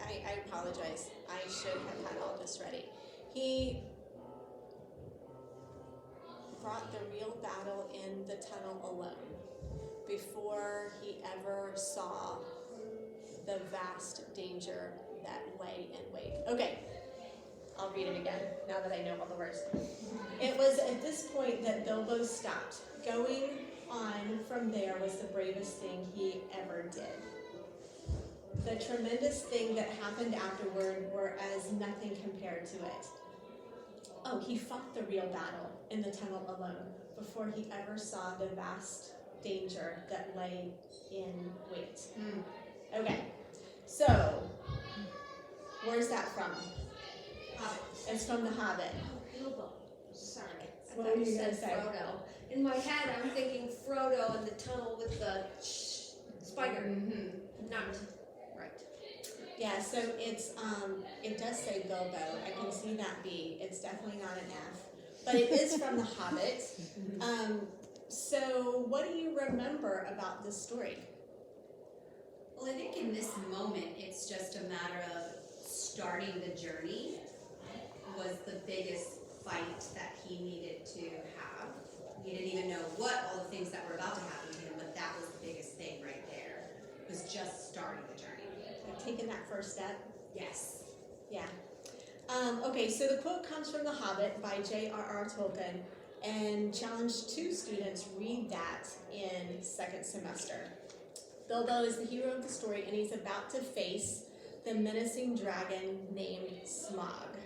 I apologize. I should have had all this ready. He brought the real battle in the tunnel alone before he ever saw the vast danger that lay in wait. Okay, I'll read it again now that I know all the words. It was at this point that Bilbo stopped. Going on from there was the bravest thing he ever did. The tremendous thing that happened afterward were as nothing compared to it. Oh, he fought the real battle in the tunnel alone before he ever saw the vast danger that lay in wait. Okay, so where's that from? Hobbit. It's from The Hobbit. Bilbo. Sorry. I What thought were you you said gonna say? Frodo. In my head, I'm thinking Frodo in the tunnel with the spider. Not right. Yeah, so it's it does say Bilbo. I can see that B. It's definitely not an F, but it is from The Hobbit. So what do you remember about this story? Well, I think in this moment, it's just a matter of starting the journey was the biggest fight that he needed to have. He didn't even know what all the things that were about to happen to him, but that was the biggest thing right there, was just starting the journey. Like taking that first step? Yes. Yeah. Okay, so the quote comes from The Hobbit by J.R.R. Tolkien, and challenged 2 students read that in second semester. Bilbo is the hero of the story, and he's about to face the menacing dragon named Smaug.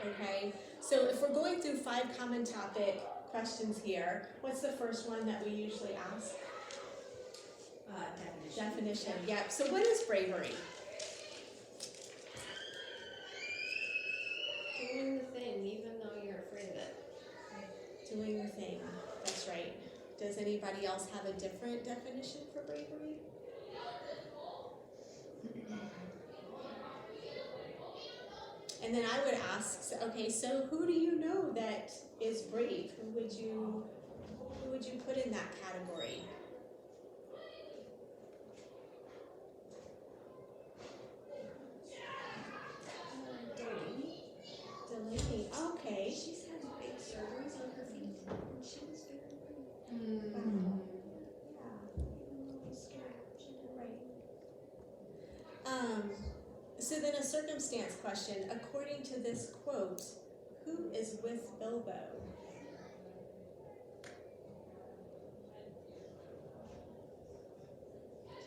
Okay, so if we're going through 5 common topic questions here, what's the first one that we usually ask? Definition. Definition. Yep. So what is bravery? Doing the thing, even though you're afraid of it. Doing the thing. That's right. Does anybody else have a different definition for bravery? And then I would ask, okay, so who do you know that is brave? Who would you put in that category? Delaney. Okay. She's had big surgeries on her feet, and she was very brave. Yeah. Even though I was scared, she did right. So then a circumstance question. According to this quote, who is with Bilbo?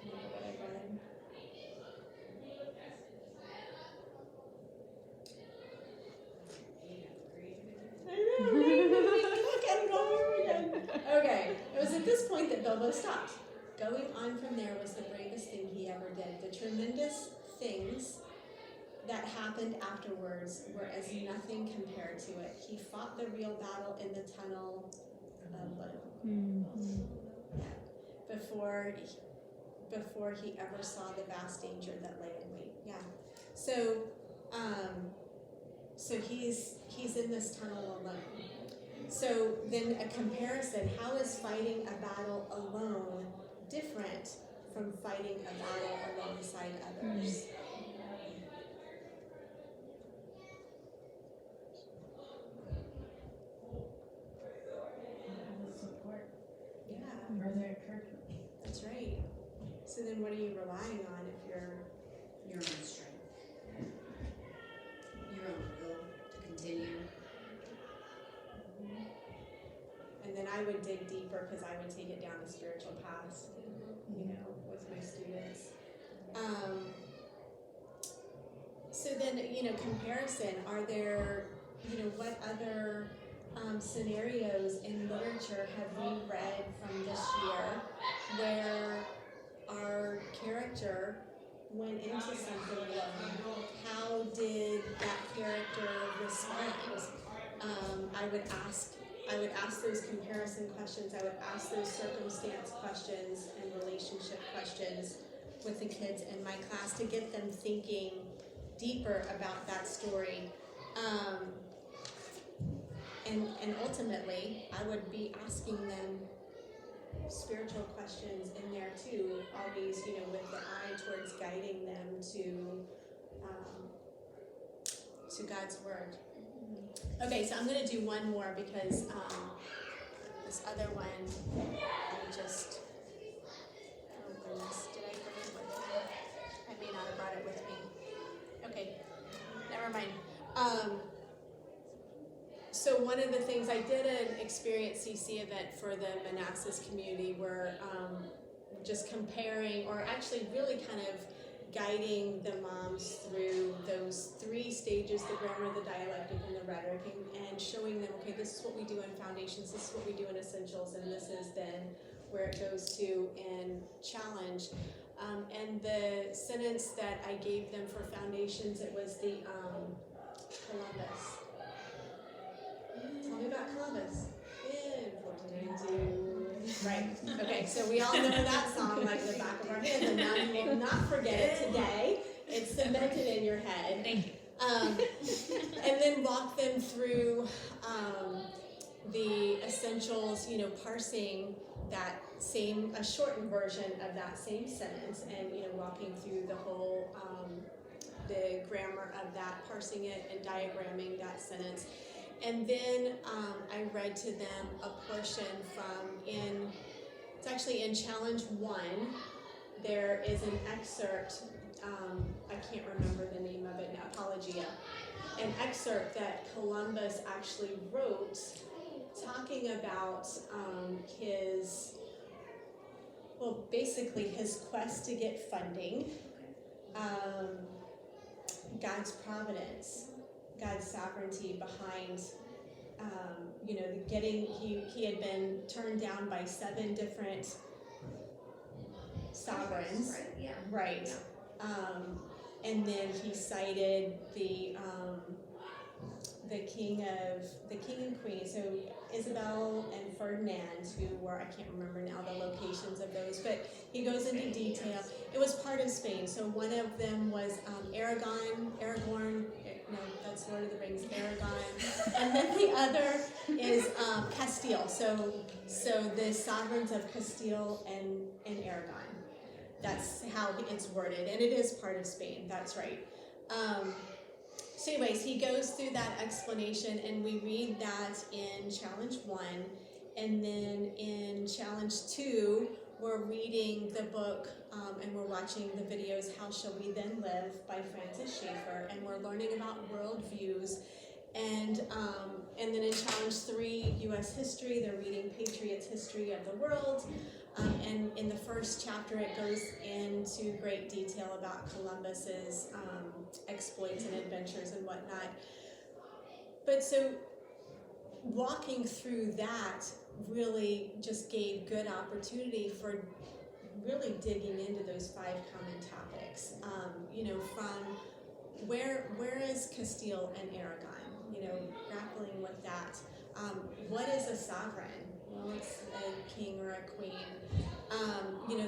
Do you know what I read? I know, right? Look at it all over again. Okay, it was at this point that Bilbo stopped. Going on from there was the bravest thing he ever did. The tremendous things that happened afterwards were as nothing compared to it. He fought the real battle in the tunnel alone. Before he ever saw the vast danger that lay in wait. Yeah. So he's in this tunnel alone. So then a comparison, how is fighting a battle alone different from fighting a battle alongside others? Support. Yeah, Or their encouragement. that's right. So then what are you relying on if you're... Your own strength. Your own will to continue. And then I would dig deeper because I would take it down the spiritual path, you know, with my students. So then, you know, comparison, are there, you know, what other scenarios in literature have we read from this year where our character went into something alone? How did that character respond? I would ask those comparison questions. I would ask those circumstance questions and relationship questions with the kids in my class to get them thinking deeper about that story. And ultimately, I would be asking them spiritual questions in there too, always, you know, with the eye towards guiding them to to God's word. Okay, so I'm gonna do one more because this other one I just, oh goodness, did I bring it with me? I may not have brought it with me. Okay, never mind. So one of the things, I did an Experience CC event for the Manassas community where just comparing, or actually really kind of guiding the moms through those 3 stages, the grammar, the dialectic, and the rhetoric, and showing them, okay, this is what we do in foundations, this is what we do in essentials, and this is then where it goes to in challenge. And the sentence that I gave them for foundations, it was the Columbus. Tell me about Columbus. In 1492. Right. Okay, so we all know that song like the back of our heads, and now you will not forget it today. It's cemented in your head. Thank you. And then walk them through the essentials, parsing that same, a shortened version of that same sentence, and walking through the whole the grammar of that, parsing it and diagramming that sentence. And then I read to them a portion it's actually in challenge 1. There is an excerpt, I can't remember the name of it now, Apologia, an excerpt that Columbus actually wrote talking about basically his quest to get funding, God's providence, God's sovereignty behind, he had been turned down by 7 different sovereigns, Right, yeah. right? And then he cited the king and queen, so Isabel and Ferdinand, who were, I can't remember now the locations of those, but he goes into detail. It was part of Spain, so one of them was Aragorn, no, that's Lord of the Rings, Aragon, and then the other is Castile, so the sovereigns of Castile and Aragon. That's how it's worded, and it is part of Spain, that's right. So anyways, he goes through that explanation, and we read that in challenge 1, and then in challenge 2, we're reading the book, and we're watching the videos, How Shall We Then Live by Francis Schaeffer, and we're learning about worldviews. And then in challenge 3, U.S. history, they're reading Patriots' History of the World. And in the first chapter, it goes into great detail about Columbus's exploits and adventures and whatnot. But so walking through that really just gave good opportunity for really digging into those 5 common topics. From where is Castile and Aragon? Grappling with that. What is a sovereign? Well, it's a king or a queen.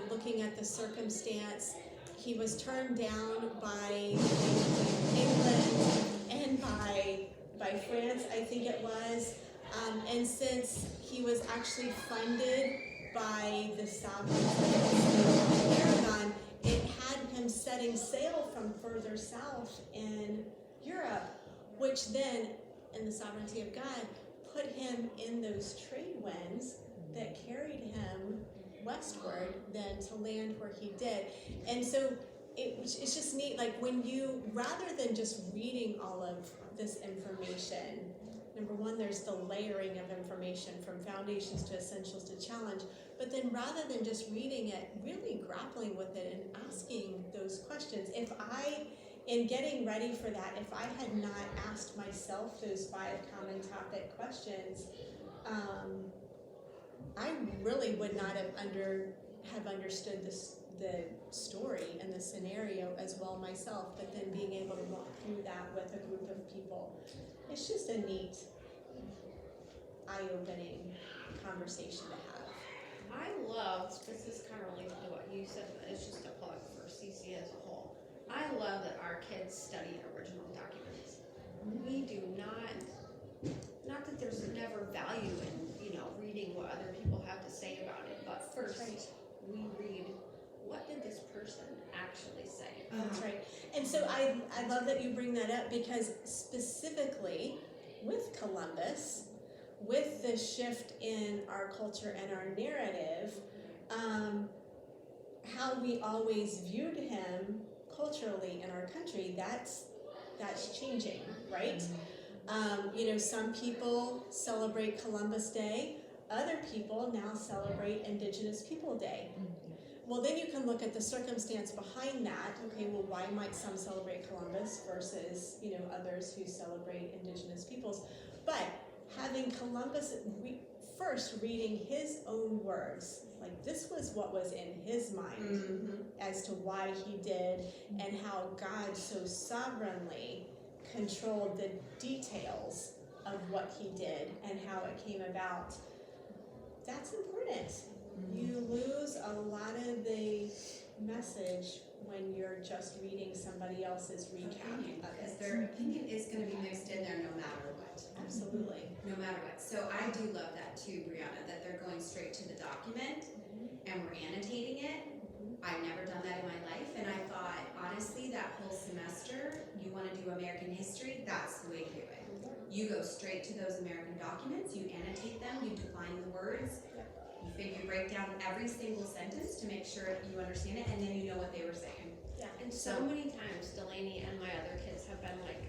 Looking at the circumstance, he was turned down by England and by France, I think it was. And since he was actually funded by the sovereigns of Aragon, it had him setting sail from further south in Europe, which then, in the sovereignty of God, put him in those trade winds that carried him westward then to land where he did. And so it's just neat, like when you, rather than just reading all of this information, number one, there's the layering of information from foundations to essentials to challenge, but then rather than just reading it, really grappling with it and asking those questions. In getting ready for that, if I had not asked myself those 5 common topic questions, I really would not have understood the story and the scenario as well myself, but then being able to walk through that with a group of people, it's just a neat, eye-opening conversation to have. I love, this is kind of related to what you said, but it's just a plug for CC as a whole. I love that our kids study original documents. We do not that there's never value in, reading what other people have to say about it, but first we read, what did this person actually say? That's right. And and so I love that you bring that up, because specifically with Columbus, with the shift in our culture and our narrative, how we always viewed him culturally in our country, that's changing, right? Some people celebrate Columbus Day, other people now celebrate Indigenous People Day. Well, then you can look at the circumstance behind that. Okay, well, why might some celebrate Columbus versus, others who celebrate Indigenous peoples? But having Columbus, first reading his own words, like this was what was in his mind as to why he did, and how God so sovereignly controlled the details of what he did and how it came about. That's important. You lose a lot of the message when you're just reading somebody else's recap of Because it. their opinion is going to be mixed in there no matter what. Absolutely. No matter what. So I do love that too, Brianna, that they're going straight to the document and we're annotating it. I've never done that in my life, and I thought, honestly, that whole semester, you want to do American history, that's the way to do it. You go straight to those American documents, you annotate them, you define the words, you break down every single sentence to make sure you understand it, and then you know what they were saying. Yeah. And so many times Delaney and my other kids have been like,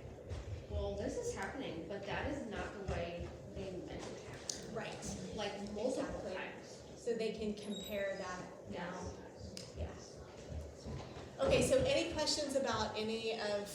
well, this is happening, but that is not the way they meant it to happen. Right. Like multiple Exactly. times. So they can compare that now. Yeah. Okay, so any questions about any of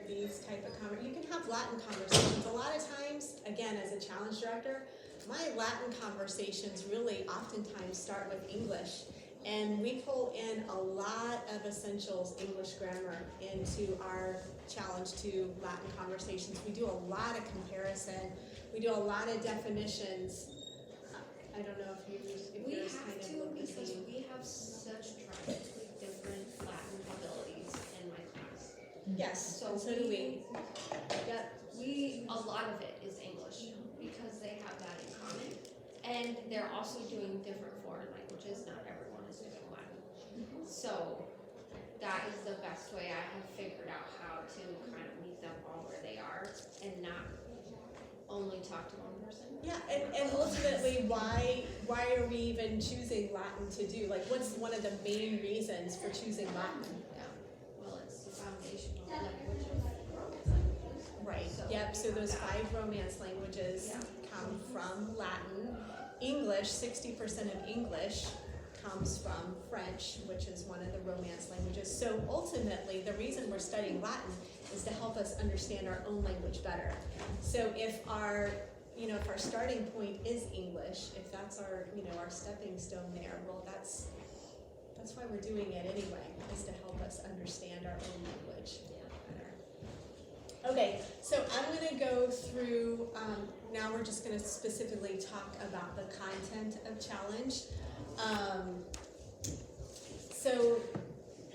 these type of conversations? You can have Latin conversations. A lot of times, again, as a challenge director, my Latin conversations really oftentimes start with English. And we pull in a lot of essentials English grammar into our challenge to Latin conversations. We do a lot of comparison. We do a lot of definitions. I don't know if We yours have kind of to, look the because same. we have such drastically different Latin abilities in my class. Yes, So and so do we. Yep. A lot of it is English because they have that in common. And they're also doing different foreign languages. Not everyone is doing Latin. So that is the best way I have figured out how to kind of meet them all where they are and not only talk to one person. Yeah, and ultimately, why are we even choosing Latin to do? Like, what's one of the main reasons for choosing Latin? Yeah. Well, it's the foundational language of languages. Right. So Yep. So we have those that. 5 Romance languages Yeah. come from Latin. English, 60% of English comes from French, which is one of the Romance languages. So ultimately, the reason we're studying Latin is to help us understand our own language better. So if our starting point is English, if that's our stepping stone there, well, that's why we're doing it anyway, is to help us understand our own language better. Okay, so I'm going to go through, now we're just going to specifically talk about the content of challenge. So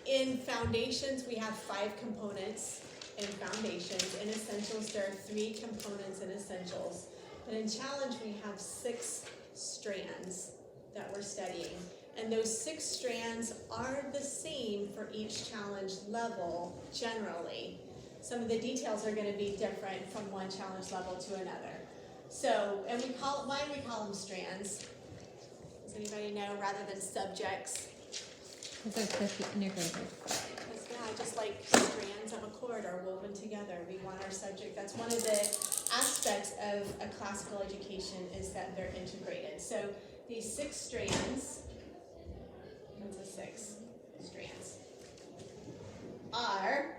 in foundations, we have 5 components in foundations. In essentials, there are 3 components in essentials. But in challenge, we have 6 strands that we're studying. And those 6 strands are the same for each challenge level generally. Some of the details are going to be different from one challenge level to another. So, and why do we call them strands? Does anybody know, rather than subjects? Because they're interconnected. Because, yeah, just like strands of a cord are woven together. We want our subject. That's one of the aspects of a classical education, is that they're integrated. So these 6 strands, that's a 6 strands, are,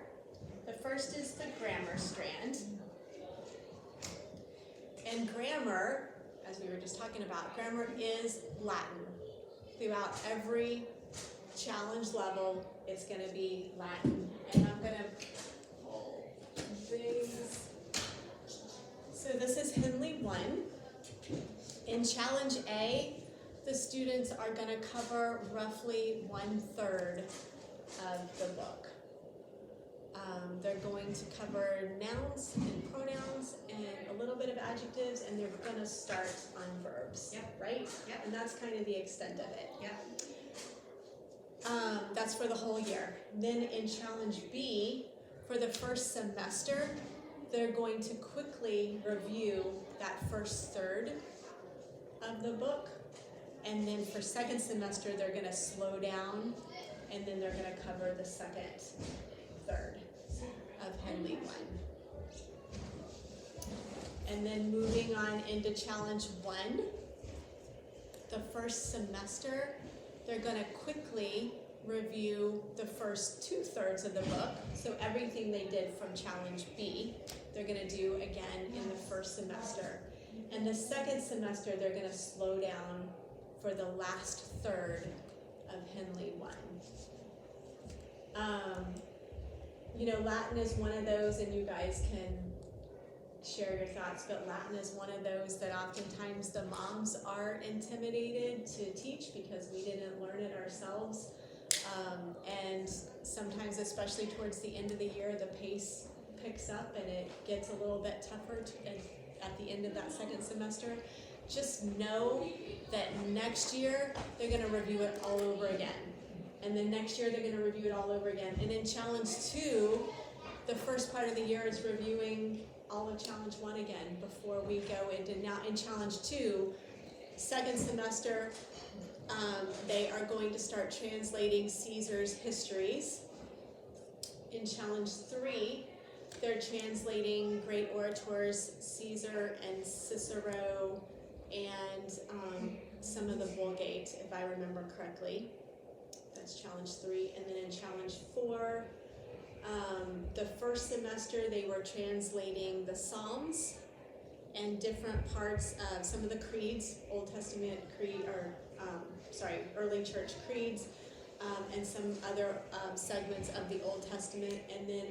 the first is the grammar strand. And grammar, as we were just talking about, grammar is Latin. Throughout every challenge level, it's going to be Latin. And I'm going to pull these. So this is Henley 1. In challenge A, the students are going to cover roughly 1/3 of the book. They're going to cover nouns and pronouns and a little bit of adjectives, and they're going to start on verbs, Yep. right? Yep. And that's kind of the extent of it. Yep. That's for the whole year. Then in Challenge B, for the first semester, they're going to quickly review that first third of the book. And then for second semester, they're going to slow down, and then they're going to cover the second third of Henley 1. And then moving on into Challenge 1, the first semester, they're going to quickly review the first 2/3 of the book. So everything they did from Challenge B, they're going to do again in the first semester. And the second semester, they're going to slow down for the last third of Henley 1. Latin is one of those, and you guys can share your thoughts, but Latin is one of those that oftentimes the moms are intimidated to teach because we didn't learn it ourselves. And sometimes, especially towards the end of the year, the pace picks up and it gets a little bit tougher at the end of that second semester. Just know that next year they're going to review it all over again. And then next year they're going to review it all over again. And in Challenge 2, the first part of the year is reviewing all of Challenge 1 again before we go into, now in Challenge 2, second semester, they are going to start translating Caesar's histories. In Challenge 3, they're translating great orators Caesar and Cicero and some of the Vulgate, if I remember correctly. That's Challenge 3. And then in Challenge 4, the first semester they were translating the Psalms and different parts of some of the creeds, Old Testament creed, or early church creeds, and some other segments of the Old Testament. And then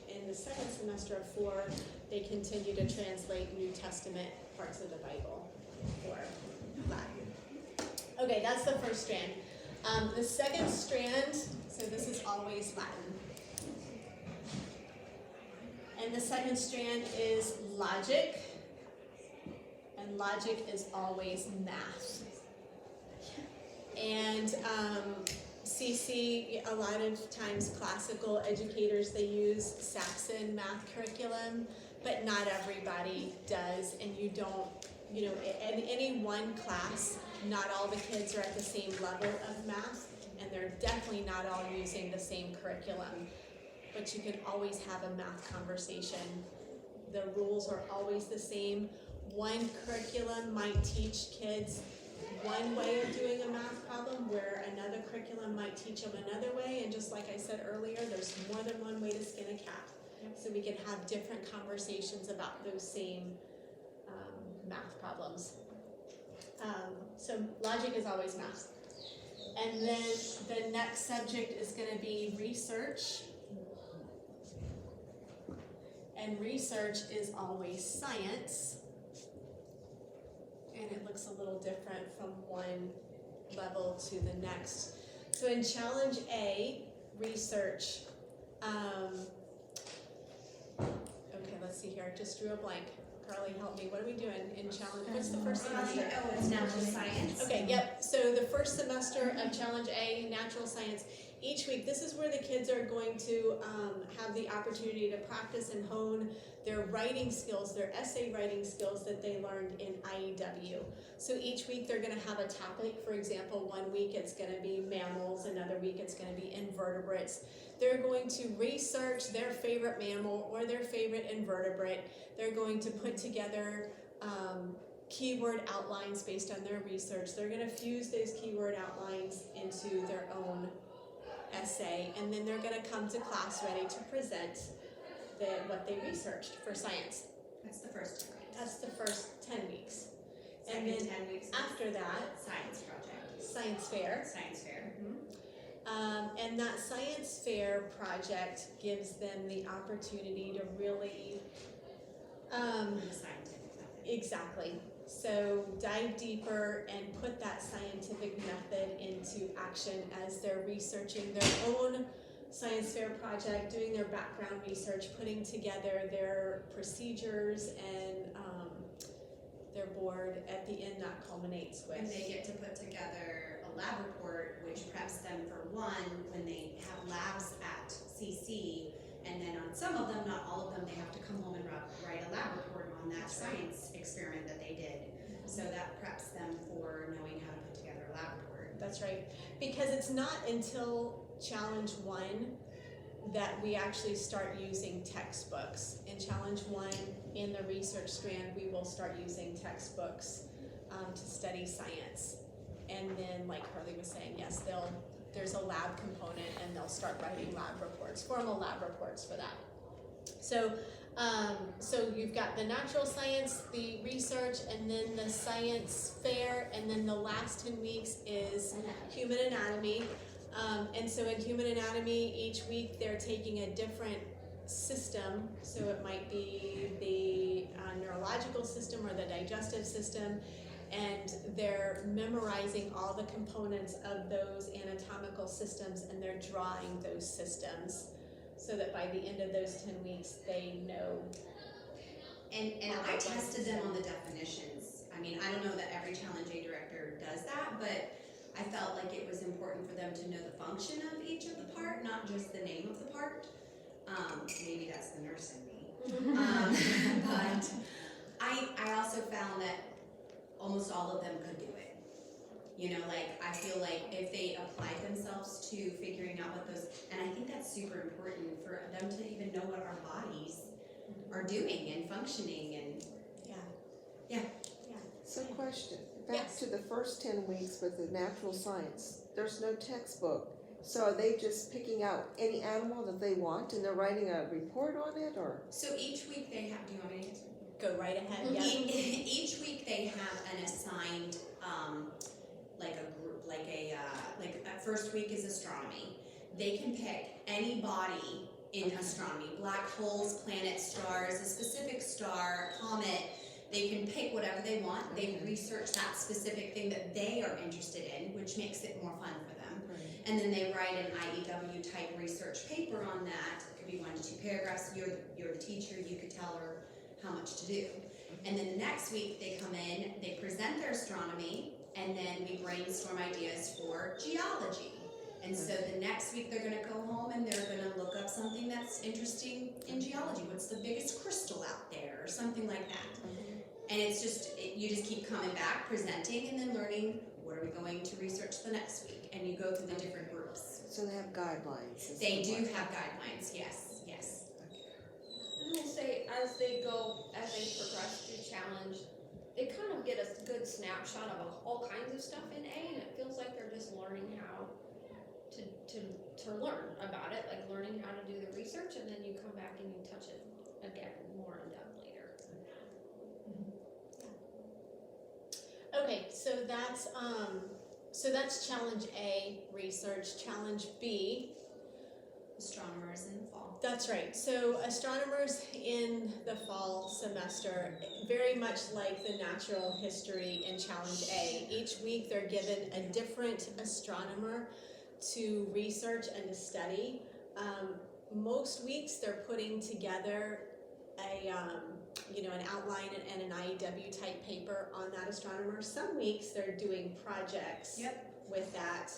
in the second semester of 4, they continue to translate New Testament parts of the Bible for Latin. Okay, that's the first strand. The second strand, so this is always Latin. And the second strand is logic, and logic is always math. And CC, a lot of times classical educators, they use Saxon math curriculum, but not everybody does, and you don't, in any one class, not all the kids are at the same level of math, and they're definitely not all using the same curriculum. But you can always have a math conversation. The rules are always the same. One curriculum might teach kids one way of doing a math problem, where another curriculum might teach them another way. And just like I said earlier, there's more than one way to skin a cat. So we can have different conversations about those same math problems. So logic is always math. And then the next subject is going to be research. And research is always science. And it looks a little different from one level to the next. So in Challenge A, research. Okay, let's see here. I just drew a blank. Carly, help me. What are we doing in Challenge? What's the first semester? Oh, it's natural science. Okay, yep. So the first semester of Challenge A, natural science. Each week, this is where the kids are going to have the opportunity to practice and hone their writing skills, their essay writing skills that they learned in IEW. So each week they're going to have a topic. For example, one week it's going to be mammals, another week it's going to be invertebrates. They're going to research their favorite mammal or their favorite invertebrate. They're going to put together keyword outlines based on their research. They're going to fuse those keyword outlines into their own essay, and then they're going to come to class ready to present what they researched for science. That's the first 10 weeks. That's the first 10 weeks. Second And then 10 weeks. after that, Science project. science fair. Science fair. And that science fair project gives them the opportunity to really, The scientific method. exactly. So dive deeper and put that scientific method into action as they're researching their own science fair project, doing their background research, putting together their procedures and their board. At the end, that culminates with. And they get to put together a lab report, which preps them for one, when they have labs at CC, and then on some of them, not all of them, they have to come home and write a lab report on that science experiment that they did. So that preps them for knowing how to put together a lab report. That's right, because it's not until challenge 1 that we actually start using textbooks. In challenge 1, in the research strand, we will start using textbooks to study science. And then, like Harley was saying, yes, there's a lab component, and they'll start writing lab reports, formal lab reports for that. So, so you've got the natural science, the research, and then the science fair, and then the last 10 weeks is human anatomy. And so in human anatomy, each week they're taking a different system. So it might be the neurological system or the digestive system, and they're memorizing all the components of those anatomical systems, and they're drawing those systems so that by the end of those 10 weeks they know. And I tested them on the definitions. I mean, I don't know that every Challenge A director does that, but I felt like it was important for them to know the function of each of the part, not just the name of the part. Maybe that's the nurse in me. But I also found that almost all of them could do it. You know, like, I feel like if they applied themselves to figuring out what those, and I think that's super important for them to even know what our bodies are doing and functioning and So question, back Yes. to the first 10 weeks with the natural science, there's no textbook. So are they just picking out any animal that they want and they're writing a report on it, or? so each week they have, do you want me to answer? Go right ahead, yeah. Each week they have an assigned, like a group, first week is astronomy. They can pick any body in astronomy, black holes, planets, stars, a specific star, comet. They can pick whatever they want. They research that specific thing that they are interested in, which makes it more fun for them. And then they write an IEW type research paper on that. It could be 1 to 2 paragraphs. You're the teacher, you could tell her how much to do. And then the next week they come in, they present their astronomy, and then we brainstorm ideas for geology. And so the next week they're gonna go home and they're gonna look up something that's interesting in geology. What's the biggest crystal out there, or something like that. And it's just, you just keep coming back, presenting, and then learning what are we going to research the next week. And you go through the different groups. So they have guidelines. and They stuff do like have that. guidelines, yes, yes. And I'll say, as they progress through challenge, they kind of get a good snapshot of all kinds of stuff in A, and it feels like they're just learning how to learn about it, like learning how to do the research, and then you come back and you touch it again more in depth later. Okay, so that's challenge A, research. Challenge B, Astronomers in the fall. that's right. So astronomers in the fall semester, very much like the natural history in challenge A. Each week they're given a different astronomer to research and to study. Most weeks they're putting together an outline and an IEW type paper on that astronomer. Some weeks they're doing projects with that,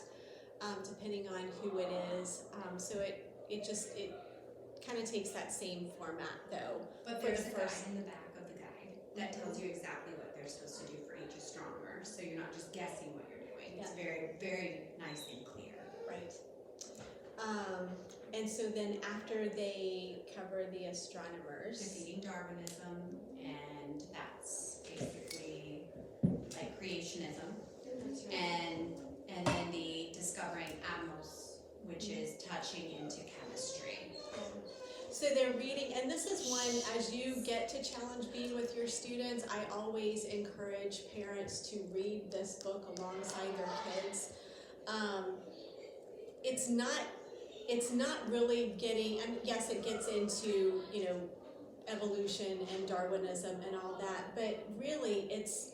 depending on who it is. So it kind of takes that same format though. But For there's the a guide first- in the back of the guide that tells you exactly what they're supposed to do for each astronomer, so you're not just guessing what you're doing. It's very, very nice and clear. Right. And so then after they cover the astronomers, Defeating Darwinism, and that's basically like creationism, and then the discovering animals, which is touching into chemistry. so they're reading, and this is one, as you get to challenge B with your students, I always encourage parents to read this book alongside their kids. It's not really getting, and yes, it gets into, evolution and Darwinism and all that, but really it's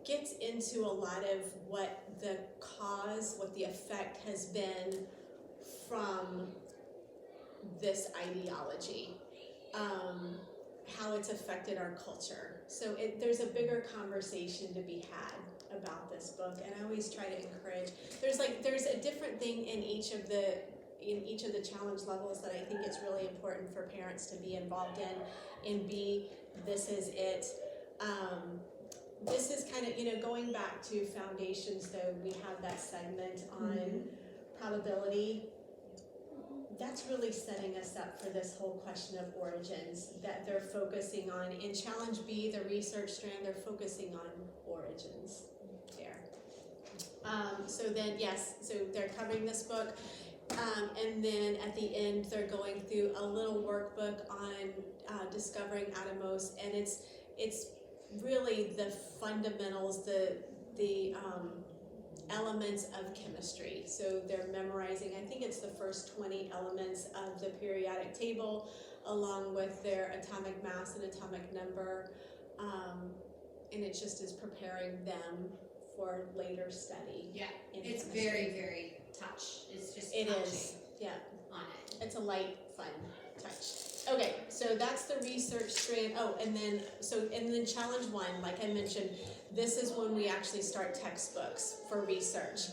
gets into a lot of what the cause, what the effect has been from this ideology. how it's affected our culture. So there's a bigger conversation to be had about this book, and I always try to encourage. There's a different thing in each of the challenge levels that I think it's really important for parents to be involved in. And B, this is it. This is kind of, going back to foundations, though, we have that segment on probability. That's really setting us up for this whole question of origins that they're focusing on. In Challenge B, the research strand, they're focusing on origins there. So they're covering this book. And then at the end, they're going through a little workbook on discovering atomos, and it's really the fundamentals, the elements of chemistry. So they're memorizing, I think it's the first 20 elements of the periodic table, along with their atomic mass and atomic number, and it just is preparing them for later study. Yeah, in it's chemistry. very, very it's just It touching is, yeah. on it. It's a light, fun touch. Okay, so that's the research strand. Oh, and then challenge 1, like I mentioned, this is when we actually start textbooks for research.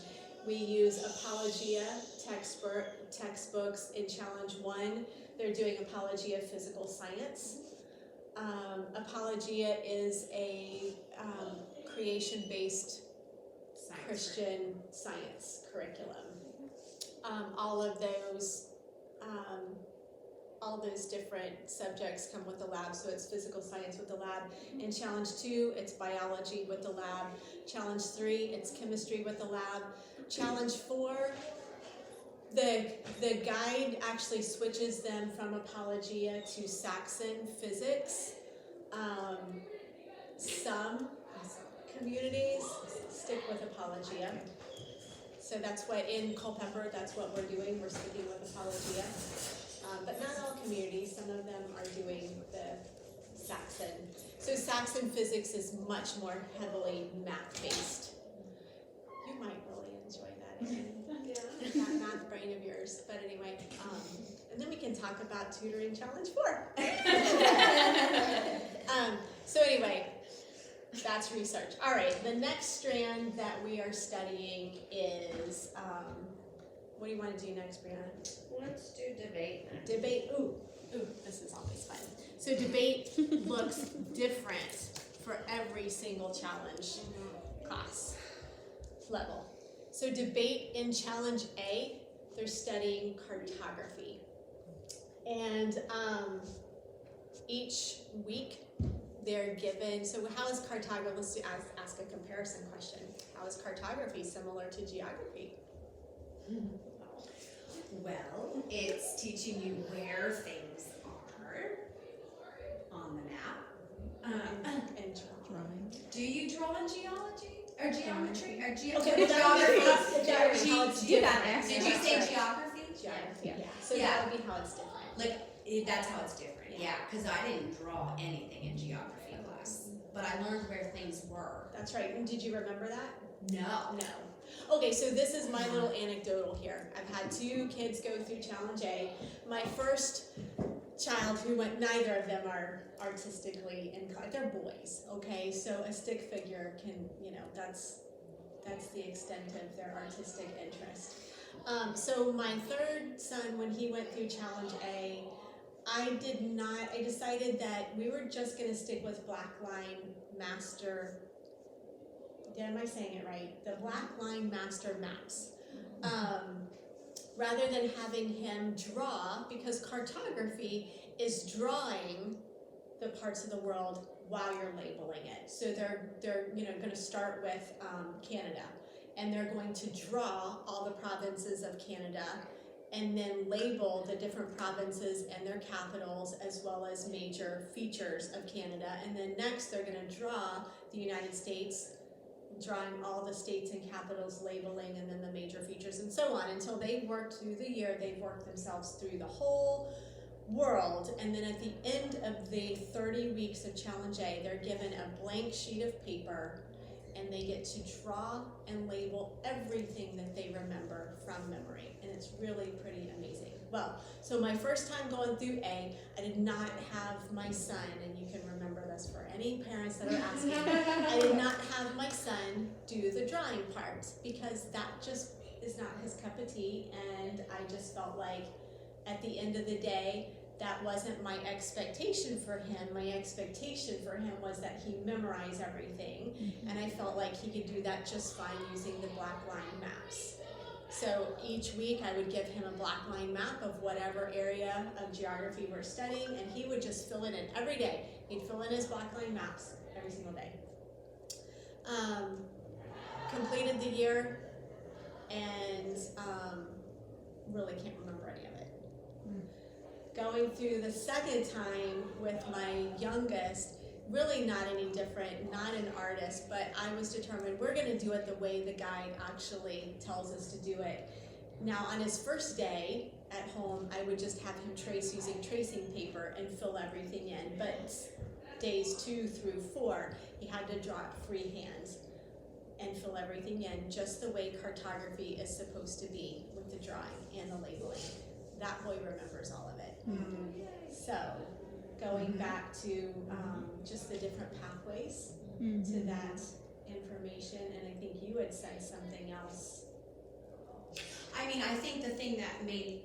We use Apologia textbooks in challenge 1. They're doing Apologia Physical Science. Apologia is a creation-based Christian Science curriculum. All those different subjects come with the lab, so it's physical science with the lab. In challenge 2, it's biology with the lab. Challenge 3, it's chemistry with the lab. Challenge 4, the guide actually switches them from Apologia to Saxon physics. Some communities stick with Apologia. So that's what, in Culpeper, that's what we're doing. We're sticking with Apologia. But not all communities. Some of them are doing the Saxon. So Saxon physics is much more heavily math-based. You might really enjoy that, Erin. That math brain of yours. But anyway, and then we can talk about tutoring challenge 4. So anyway, that's research. All right, the next strand that we are studying is, what do you want to do next, Brianna? Let's do debate. Debate, ooh, this is always fun. So debate looks different for every single challenge class level. So debate in challenge A, they're studying cartography. And each week they're given, so how is cartography, let's ask a comparison question. How is cartography similar to geography? Well, it's teaching you where things are on the map. And Drawing. Do you draw in geology or geometry or Okay, well, that would be geography? how it's You got different. there. Did you say geography? Geography, Yeah. So Yeah. that would be how it's different. Like that's how it's different. Yeah, because I didn't draw anything in geography class, but I learned where things were. That's right. And did you remember that? No. No. Okay, so this is my little anecdotal here. I've had 2 kids go through Challenge A. My first child who went, neither of them are artistically inclined. They're boys, okay? So a stick figure can, that's the extent of their artistic interest. So my third son, when he went through Challenge A, I decided that we were just gonna stick with Blackline Master. Am I saying it right? The Blackline Master maps. Rather than having him draw, because cartography is drawing the parts of the world while you're labeling it. So they're going to start with Canada, and they're going to draw all the provinces of Canada, and then label the different provinces and their capitals as well as major features of Canada. And then next they're going to draw the United States, drawing all the states and capitals, labeling, and then the major features, and so on, until they've worked through the year, they've worked themselves through the whole world. And then at the end of the 30 weeks of Challenge A, they're given a blank sheet of paper, and they get to draw and label everything that they remember from memory. And it's really pretty amazing. Well, so my first time going through A, I did not have my son, and you can remember this for any parents that are asking, I did not have my son do the drawing part because that just is not his cup of tea, and I just felt like at the end of the day, that wasn't my expectation for him. My expectation for him was that he memorize everything, and I felt like he could do that just fine using the black line maps. So each week I would give him a black line map of whatever area of geography we're studying, and he would just fill it in every day. He'd fill in his black line maps every single day. Completed the year, and really can't remember any of it. Going through the second time with my youngest, really not any different, not an artist, but I was determined we're gonna do it the way the guide actually tells us to do it. Now on his first day at home, I would just have him trace using tracing paper and fill everything in, but days 2 through 4, he had to draw it freehand and fill everything in just the way cartography is supposed to be with the drawing and the labeling. That boy remembers all of it. So going back to just the different pathways to that information, and I think you had said something else. I mean, I think the thing that made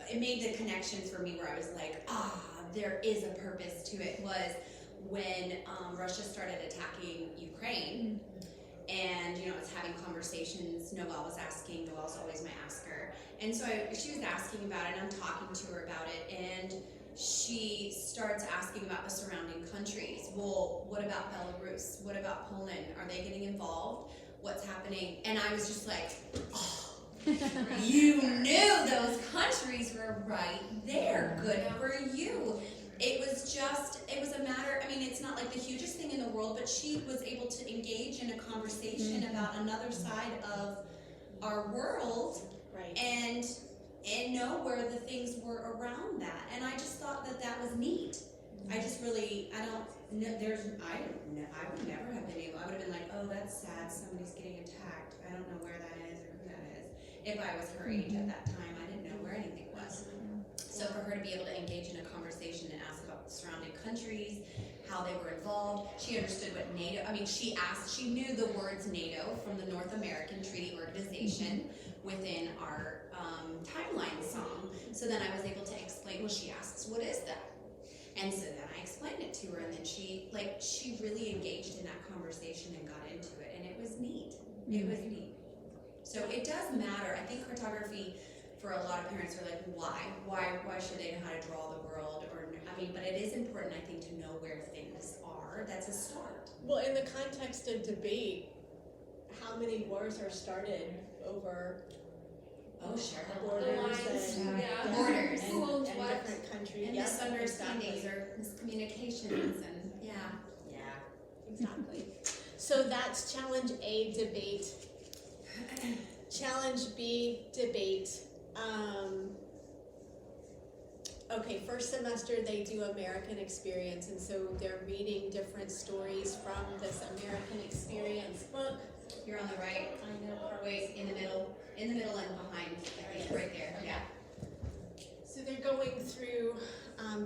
the connection for me where I was like, there is a purpose to it was when Russia started attacking Ukraine, and you know, I was having conversations. Noelle's always my asker, and so she was asking about it, and I'm talking to her about it, and she starts asking about the surrounding countries. Well, what about Belarus? What about Poland? Are they getting involved? What's happening? And I was just like, oh, you knew those countries were right there. Good for you. It was a matter, I mean, it's not like the hugest thing in the world, but she was able to engage in a conversation about another side of our world, Right. and know where the things were around that. And I just thought that was neat. I just really, I would never have been able, I would have been like, oh, that's sad, somebody's getting attacked. I don't know where that is or who that is. If I was her age at that time, I didn't know where anything was. So for her to be able to engage in a conversation and ask about the surrounding countries, how they were involved, she understood what NATO, I mean, she knew the words NATO from the North American Treaty Organization within our timeline song. So then I was able to explain, well, she asks, what is that? And so then I explained it to her, and then she really engaged in that conversation and got into it, and it was neat. It was neat. So it does matter. I think cartography, for a lot of parents, are like, why should they know how to draw the world? But it is important, I think, to know where things are. That's a start. Well, in the context of debate, how many wars are started over borders and Borders. and, Who owns and what? different countries? And Yep, misunderstandings exactly. or miscommunications and Exactly. So that's challenge A, debate. Challenge B, debate. Okay, first semester they do American Experience, and so they're reading different stories from this American Experience book. You're on the right. I know. Wait, in the middle and behind. I think right there. Yeah. So they're going through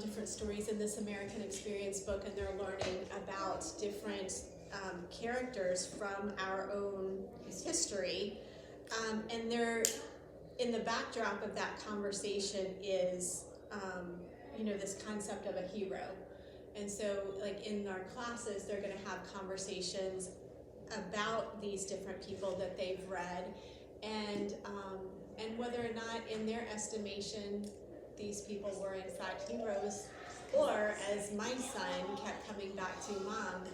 different stories in this American Experience book, and they're learning about different characters from our own history. And they're, in the backdrop of that conversation is, this concept of a hero. And so, like, in our classes, they're going to have conversations about these different people that they've read, and whether or not, in their estimation, these people were in fact heroes, or, as my son kept coming back to, Mom,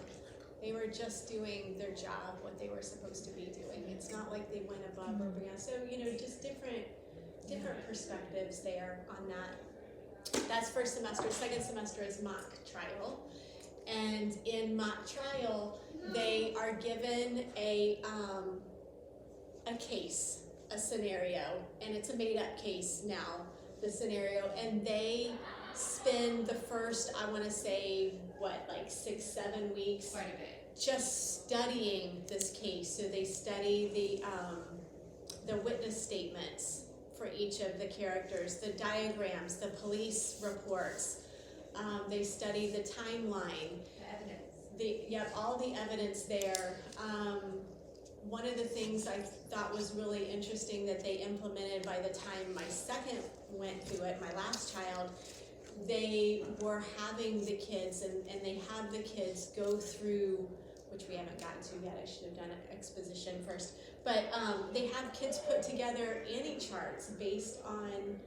they were just doing their job, what they were supposed to be doing. It's not like they went above or beyond. So, just different perspectives there on that. That's first semester. Second semester is mock trial. And in mock trial, they are given a case, a scenario, and it's a made-up case now, the scenario, and they spend the first, I want to say, 6-7 weeks Quite a bit. just studying this case. So they study the witness statements for each of the characters, the diagrams, the police reports. They study the timeline, The evidence. all the evidence there. One of the things I thought was really interesting that they implemented by the time my second went through it, my last child, they were having the kids, and they have the kids go through, which we haven't gotten to yet, I should have done an exposition first, but they have kids put together Annie charts based on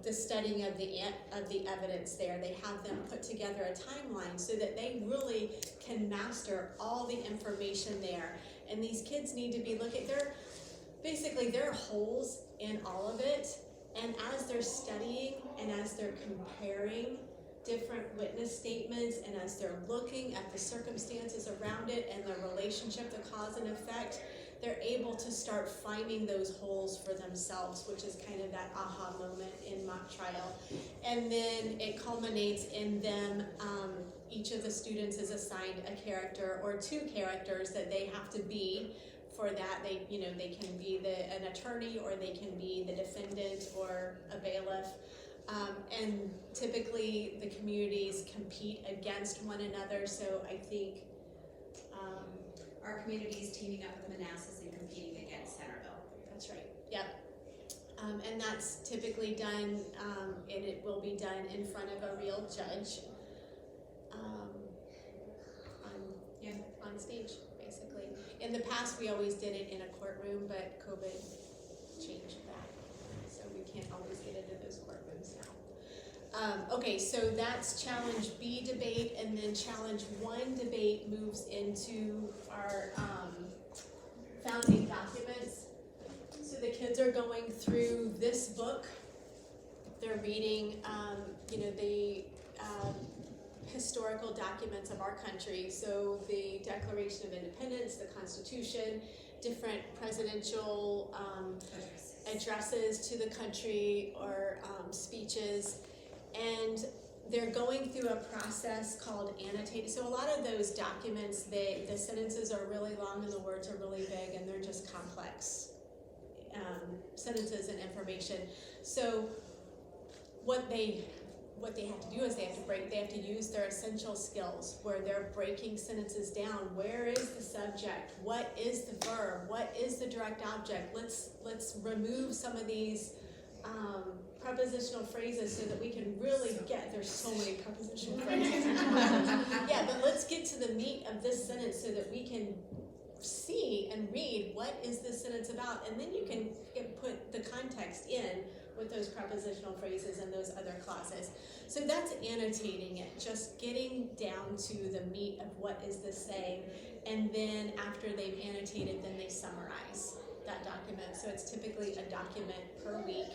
the studying of the evidence there. They have them put together a timeline so that they really can master all the information there. And these kids need to be looking, there are holes in all of it. And as they're studying and as they're comparing different witness statements and as they're looking at the circumstances around it and the relationship, the cause and effect, they're able to start finding those holes for themselves, which is kind of that aha moment in mock trial. And then it culminates in them, each of the students is assigned a character or two characters that they have to be. For that, they can be an attorney, or they can be the defendant or a bailiff. And typically the communities compete against one another, so I think Our community is teaming up with Manassas and competing against Centerville. that's right, yep. And that's typically done, and it will be done in front of a real judge, on stage, basically. In the past, we always did it in a courtroom, but COVID changed that, so we can't always get into those courtrooms now. Okay, so that's challenge B debate, and then challenge 1 debate moves into our founding documents. So the kids are going through this book. They're reading, the historical documents of our country. So the Declaration of Independence, the Constitution, different presidential addresses to the country or speeches. And they're going through a process called annotating. So a lot of those documents, the sentences are really long and the words are really big, and they're just complex sentences and information. So what they have to do is they have to use their essential skills where they're breaking sentences down. Where is the subject? What is the verb? What is the direct object? Let's remove some of these prepositional phrases so that we can really there's so many prepositional phrases. Yeah, but let's get to the meat of this sentence so that we can see and read what is this sentence about, and then you can put the context in with those prepositional phrases and those other clauses. So that's annotating it, just getting down to the meat of what is this saying, and then after they've annotated, then they summarize that document. So it's typically a document per week.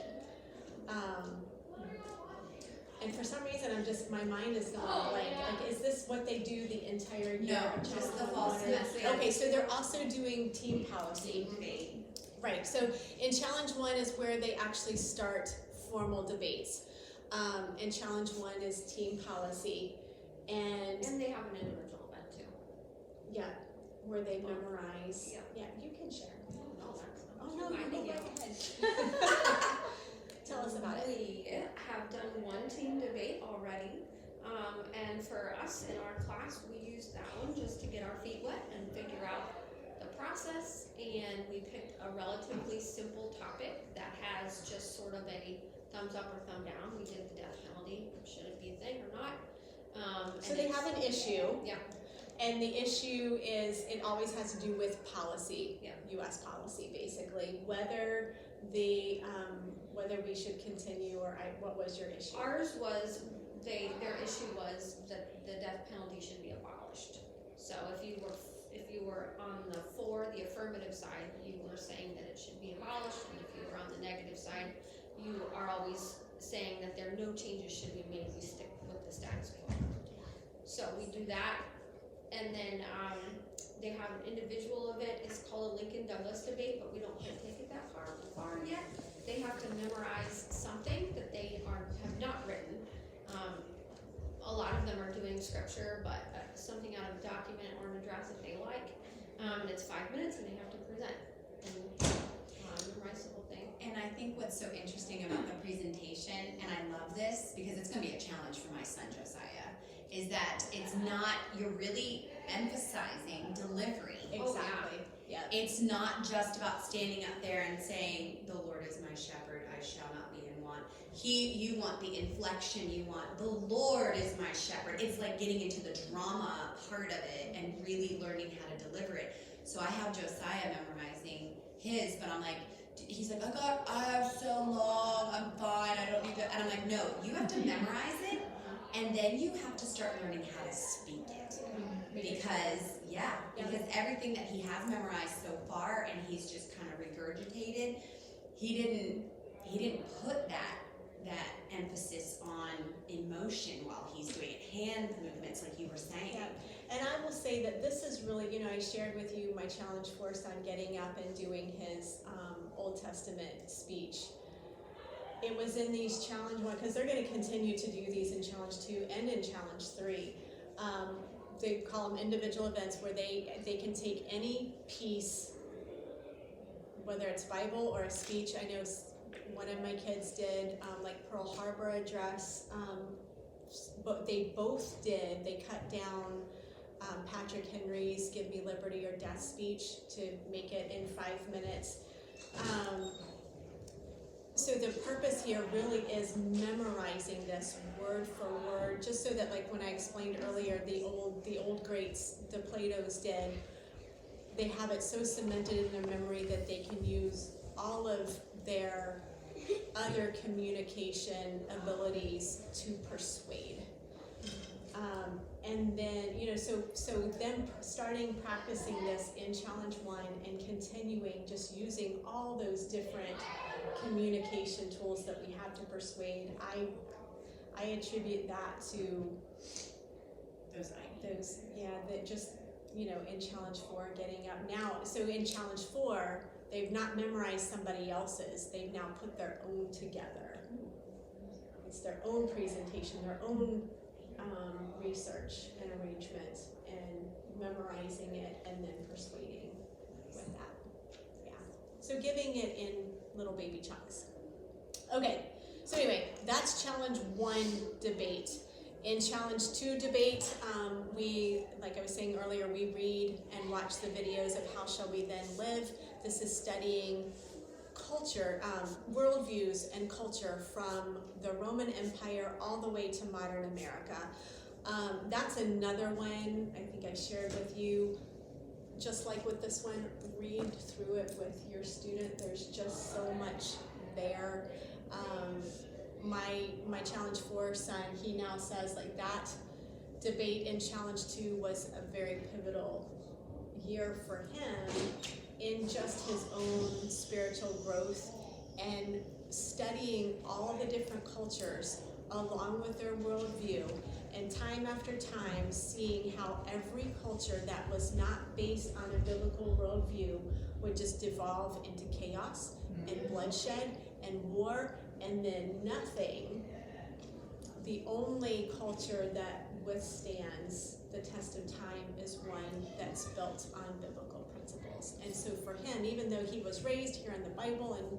And for some reason, my mind is going blank. Like, is this what they do the entire year? No, just the fall semester. Okay, so they're also doing team policy. Debate. Right, so in challenge 1 is where they actually start formal debates. And challenge 1 is team policy. And And they have an individual event too. yeah, where they memorize. Yeah. Yeah, you can share. No, that's Oh, not no, true. you I go think right ahead. Tell us about it. We have done 1 team debate already, and for us in our class, we used that one just to get our feet wet and figure out the process, and we picked a relatively simple topic that has just sort of a thumbs up or thumb down. We did the death penalty, should it be a thing or not? So and they it's- have an issue. Yeah. And the issue is, it always has to do with policy, Yeah. US policy, basically, whether we should continue, or what was your issue? Ours was, their issue was that the death penalty should be abolished. So if you were on the affirmative side, you were saying that it should be abolished, and if you were on the negative side, you are always saying that no changes should be made, we stick with the status quo. So we do that, and then they have an individual event, it's called a Lincoln Douglas debate, but we don't take it that far yet. They have to memorize something that they have not written. A lot of them are doing scripture, but something out of a document or an address if they like. And it's 5 minutes, and they have to present. And memorize the whole thing. And I think what's so interesting about the presentation, and I love this because it's going to be a challenge for my son Josiah, is that it's not, you're really emphasizing delivery. Exactly. Yeah. It's not just about standing up there and saying, the Lord is my shepherd, I shall not be in want. You want the inflection, you want, the Lord is my shepherd. It's like getting into the drama part of it and really learning how to deliver it. So I have Josiah memorizing his, but I'm like, he's like, I have so long, I'm fine, I don't need to, and I'm like, no, you have to memorize it, and then you have to start learning how to speak it. Because, because everything that he has memorized so far, and he's just kind of regurgitated, he didn't put that emphasis on emotion while he's doing it, hand movements like you were saying. Yeah. And I will say that this is really, I shared with you my challenge for son getting up and doing his Old Testament speech. It was in these challenge one, because they're going to continue to do these in challenge 2 and in challenge 3. They call them individual events where they can take any piece, whether it's Bible or a speech. I know one of my kids did like Pearl Harbor address, but they both did. They cut down Patrick Henry's "Give Me Liberty or Death" speech to make it in 5 minutes. So the purpose here really is memorizing this word for word, just so that, like when I explained earlier, the old greats, the Platos did, they have it so cemented in their memory that they can use all of their other communication abilities to persuade. And then, so them starting practicing this in challenge 1 and continuing just using all those different communication tools that we have to persuade, I attribute that to those that just, in challenge 4 getting up now. So in challenge 4, they've not memorized somebody else's, they've now put their own together. It's their own presentation, their own research and arrangement, and memorizing it and then persuading with that. Yeah. So giving it in little baby chunks. Okay, so anyway, that's challenge 1 debate. In challenge 2 debate, we, like I was saying earlier, we read and watch the videos of How Shall We Then Live. This is studying culture, worldviews and culture from the Roman Empire all the way to modern America. That's another one I think I shared with you. Just like with this one, read through it with your student. There's just so much there. My challenge 4 son, he now says like that debate in challenge 2 was a very pivotal year for him in just his own spiritual growth and studying all the different cultures along with their worldview, and time after time seeing how every culture that was not based on a biblical worldview would just devolve into chaos and bloodshed and war, and then nothing. The only culture that withstands the test of time is one that's built on biblical principles. And so for him, even though he was raised here in the Bible and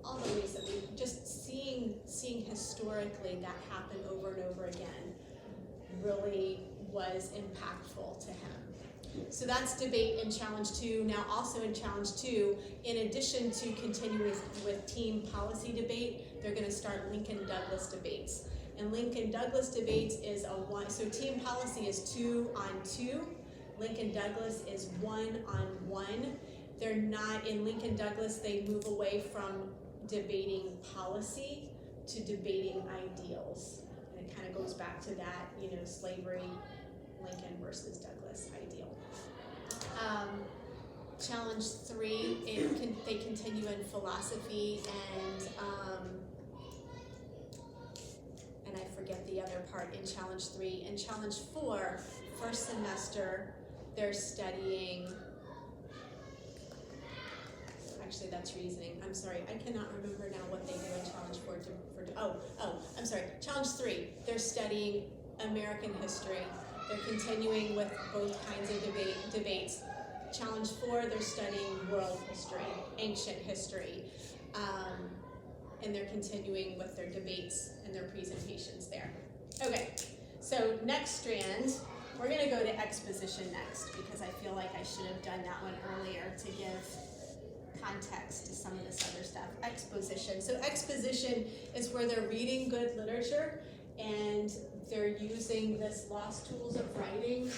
all the ways that we just seeing historically that happen over and over again really was impactful to him. So that's debate in challenge 2. Now also in challenge 2, in addition to continue with team policy debate, they're going to start Lincoln Douglas debates. And Lincoln Douglas debates is so team policy is 2 on 2. Lincoln Douglas is 1 on 1. They're not, in Lincoln Douglas, they move away from debating policy to debating ideals. And it kind of goes back to that, slavery, Lincoln versus Douglas ideal. Challenge 3, they continue in philosophy and I forget the other part in challenge 3. In challenge 4, first semester, they're studying, actually that's reasoning, I'm sorry, I cannot remember now what they do in challenge 4 I'm sorry, challenge 3, they're studying American history. They're continuing with both kinds of debates. Challenge 4, they're studying world history, ancient history. And they're continuing with their debates and their presentations there. Okay, so next strand, we're gonna go to exposition next because I feel like I should have done that one earlier to give context to some of this other stuff. Exposition. So exposition is where they're reading good literature and they're using this Lost Tools of Writing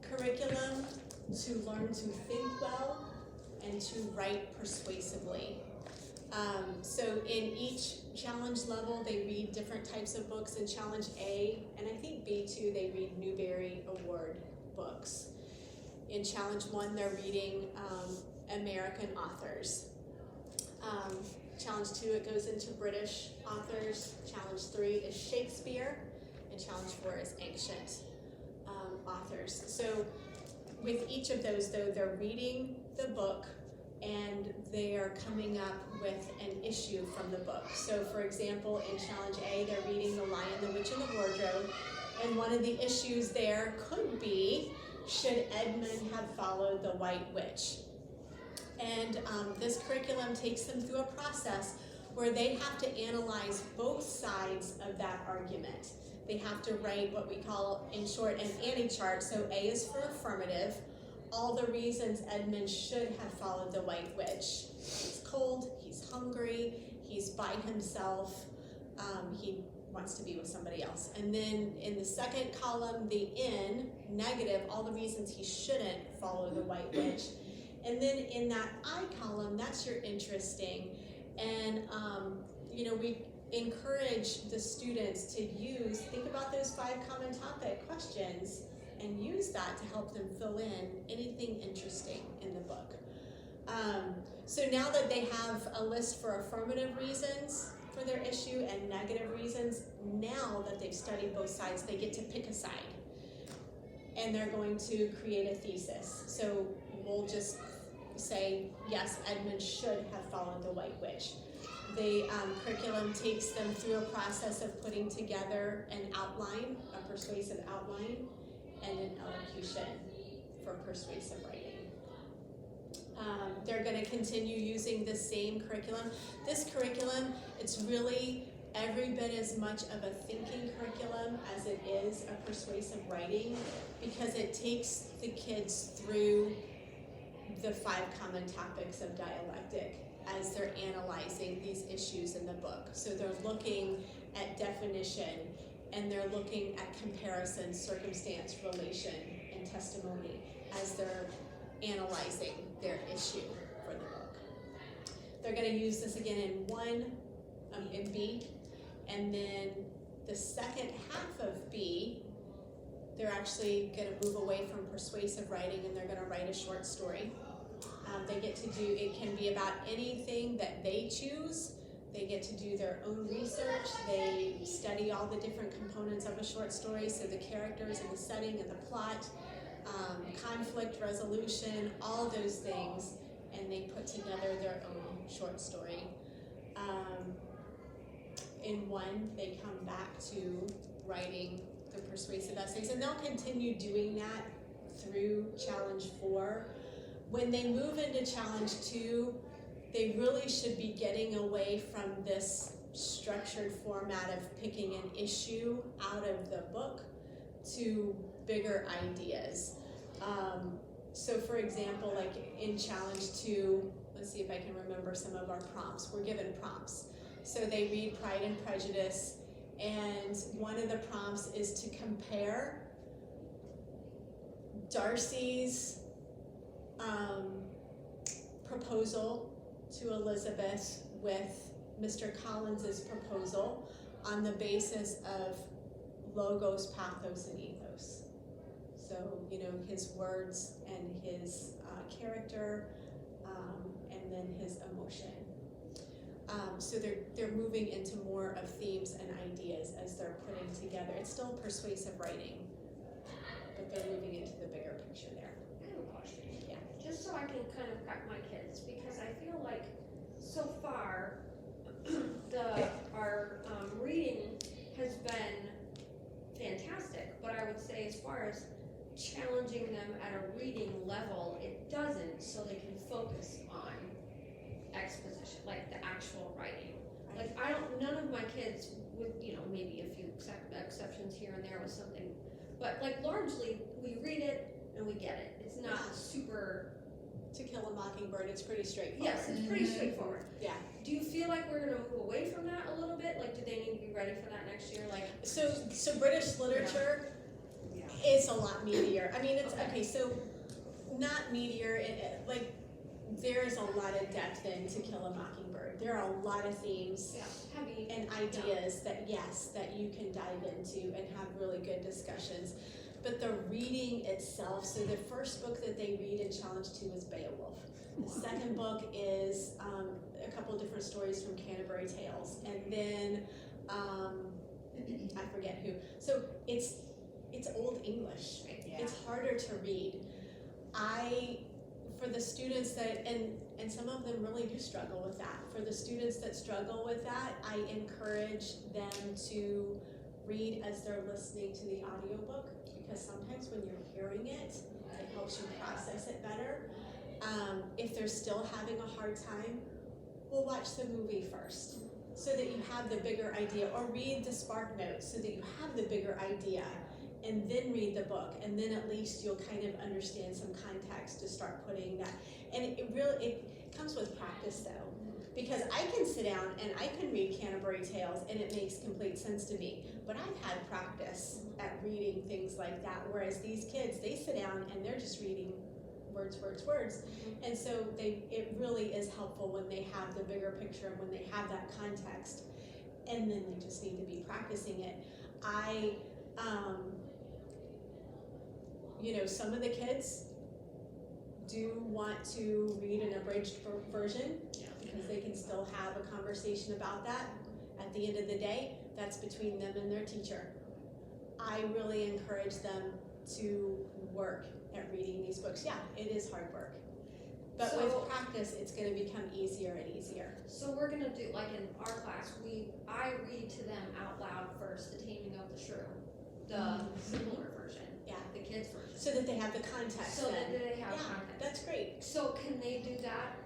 curriculum to learn to think well and to write persuasively. So in each challenge level, they read different types of books. In challenge A, and I think B too, they read Newbery Award books. In challenge 1, they're reading American authors. Challenge 2, it goes into British authors. Challenge 3 is Shakespeare, and challenge 4 is ancient authors. So with each of those, though, they're reading the book and they are coming up with an issue from the book. So for example, in challenge A, they're reading The Lion, the Witch, and the Wardrobe, and one of the issues there could be, should Edmund have followed the White Witch? And this curriculum takes them through a process where they have to analyze both sides of that argument. They have to write what we call, in short, an Annie chart. So A is for affirmative, all the reasons Edmund should have followed the White Witch. He's cold, he's hungry, he's by himself, he wants to be with somebody else. And then in the second column, the in, negative, all the reasons he shouldn't follow the White Witch. And then in that I column, that's your interesting. And, we encourage the students to think about those 5 common topic questions and use that to help them fill in anything interesting in the book. So now that they have a list for affirmative reasons for their issue and negative reasons, now that they've studied both sides, they get to pick a side. And they're going to create a thesis. So we'll just say, yes, Edmund should have followed the White Witch. The curriculum takes them through a process of putting together an outline, a persuasive outline, and an elocution for persuasive writing. They're going to continue using the same curriculum. This curriculum, it's really every bit as much of a thinking curriculum as it is a persuasive writing, because it takes the kids through the 5 common topics of dialectic as they're analyzing these issues in the book. So they're looking at definition, and they're looking at comparison, circumstance, relation, and testimony as they're analyzing their issue for the book. They're going to use this again in B, and then the second half of B, they're actually going to move away from persuasive writing, and they're going to write a short story. They get to do, it can be about anything that they choose. They get to do their own research. They study all the different components of a short story, so the characters and the setting and the plot, conflict resolution, all those things, and they put together their own short story. In 1, they come back to writing the persuasive essays, and they'll continue doing that through challenge 4. When they move into challenge 2, they really should be getting away from this structured format of picking an issue out of the book to bigger ideas. So for example, like in challenge 2, let's see if I can remember some of our prompts. We're given prompts. So they read Pride and Prejudice, and one of the prompts is to compare Darcy's proposal to Elizabeth with Mr. Collins's proposal on the basis of logos, pathos, and ethos. So, his words and his character, and then his emotion. So they're moving into more of themes and ideas as they're putting together. It's still persuasive writing, but they're moving into the bigger picture there. I have a question. Yeah. Just so I can kind of prep my kids, because I feel like so far our reading has been fantastic, but I would say as far as challenging them at a reading level, it doesn't, so they can focus on exposition, like the actual writing. Like, none of my kids, with, maybe a few exceptions here and there with something, but like largely, we read it and we get it. It's not super, To Kill a Mockingbird, it's pretty straightforward. yes, it's pretty straightforward. Yeah. Do you feel like we're gonna move away from that a little bit? Like, do they need to be ready for that next year? Like, So British literature Yeah. is a lot meatier. I mean, it's, Okay. okay, so not meatier, like, there is a lot of depth in To Kill a Mockingbird. There are a lot of themes yeah, heavy. and ideas that, yes, that you can dive into and have really good discussions. But the reading itself, so the first book that they read in Challenge 2 is Beowulf. The second book is a couple different stories from Canterbury Tales. And then, I forget who. So it's Old English. Yeah. It's harder to read. For the students that, and some of them really do struggle with that. For the students that struggle with that, I encourage them to read as they're listening to the audiobook, because sometimes when you're hearing it, it helps you process it better. If they're still having a hard time, we'll watch the movie first so that you have the bigger idea, or read the Spark Notes so that you have the bigger idea, and then read the book, and then at least you'll kind of understand some context to start putting that. And it comes with practice though, because I can sit down and I can read Canterbury Tales and it makes complete sense to me, but I've had practice at reading things like that, whereas these kids, they sit down and they're just reading words, and so it really is helpful when they have the bigger picture and when they have that context, and then they just need to be practicing it. Some of the kids do want to read an abridged version, because they can still have a conversation about that. At the end of the day, that's between them and their teacher. I really encourage them to work at reading these books. Yeah, it is hard work, but So- with practice, it's going to become easier and easier. So we're gonna do, like in our class, I read to them out loud first, The Taming of the Shrew, the simpler version. Yeah. The kids version. So that they have the context. So that then. they have Yeah, context. that's great. So can they do that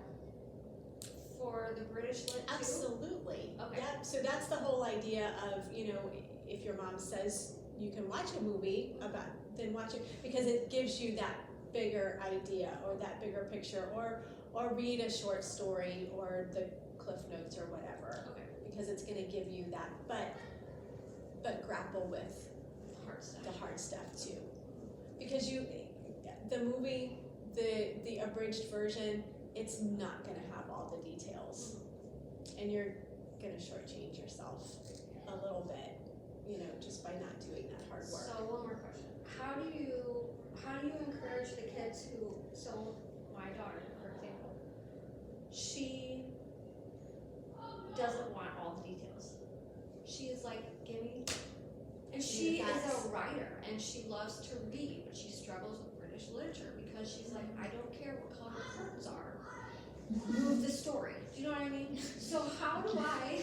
for the British lit too? Absolutely. Okay. Yeah. So that's the whole idea of, if your mom says you can watch a movie then watch it, because it gives you that bigger idea or that bigger picture, or read a short story or the Cliff Notes or whatever, Okay, because it's going to give you that, but grapple with hard stuff. the hard stuff too, because the movie, the abridged version, it's not going to have all the details, and you're going to shortchange yourself a little bit, just by not doing that hard work. So one more question. How do you encourage the kids so my daughter, for example, she doesn't want all the details. She is like, gimme, and she is Facts. a writer and she loves to read, but she struggles with British literature because she's like, I don't care what color the curtains are. Move the story. Do you know what I mean? So how do I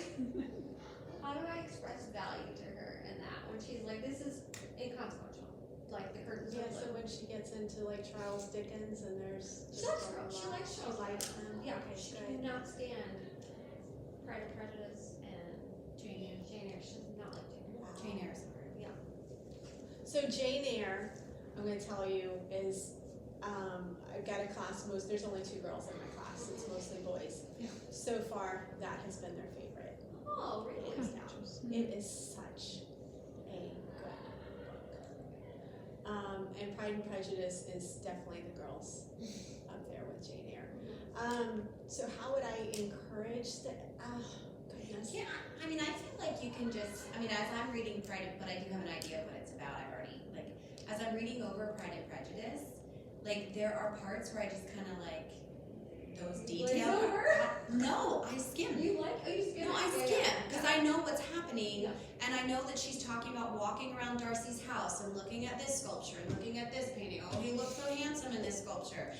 express value to her in that when she's like, this is inconsequential, like the curtains Yeah, are so blue. when she gets into like Charles Dickens and there's She just likes a Charles. She lot- likes Charles. She likes them. Yeah, Okay, she good. cannot stand Pride and Prejudice and Jane Eyre. She does not like Jane Eyre. Jane Eyre's hard. Yeah. So Jane Eyre, I'm going to tell you, is I've got a class. There's only 2 girls in my class. It's mostly boys. So far, that has been their favorite. Oh, really? Hands down. It is such a good book. And Pride and Prejudice is definitely the girls up there with Jane Eyre. So how would I encourage the? Oh goodness. Yeah, I mean, I feel like you can just, as I'm reading but I do have an idea of what it's about. I've already, as I'm reading over Pride and Prejudice, there are parts where I just kind of those You glaze details. over? No, I skim. You skim? No, I Yeah, skim yeah. because I know what's happening, Yeah. and I know that she's talking about walking around Darcy's house and looking at this sculpture and looking at this painting. Oh, he looks so handsome in this sculpture.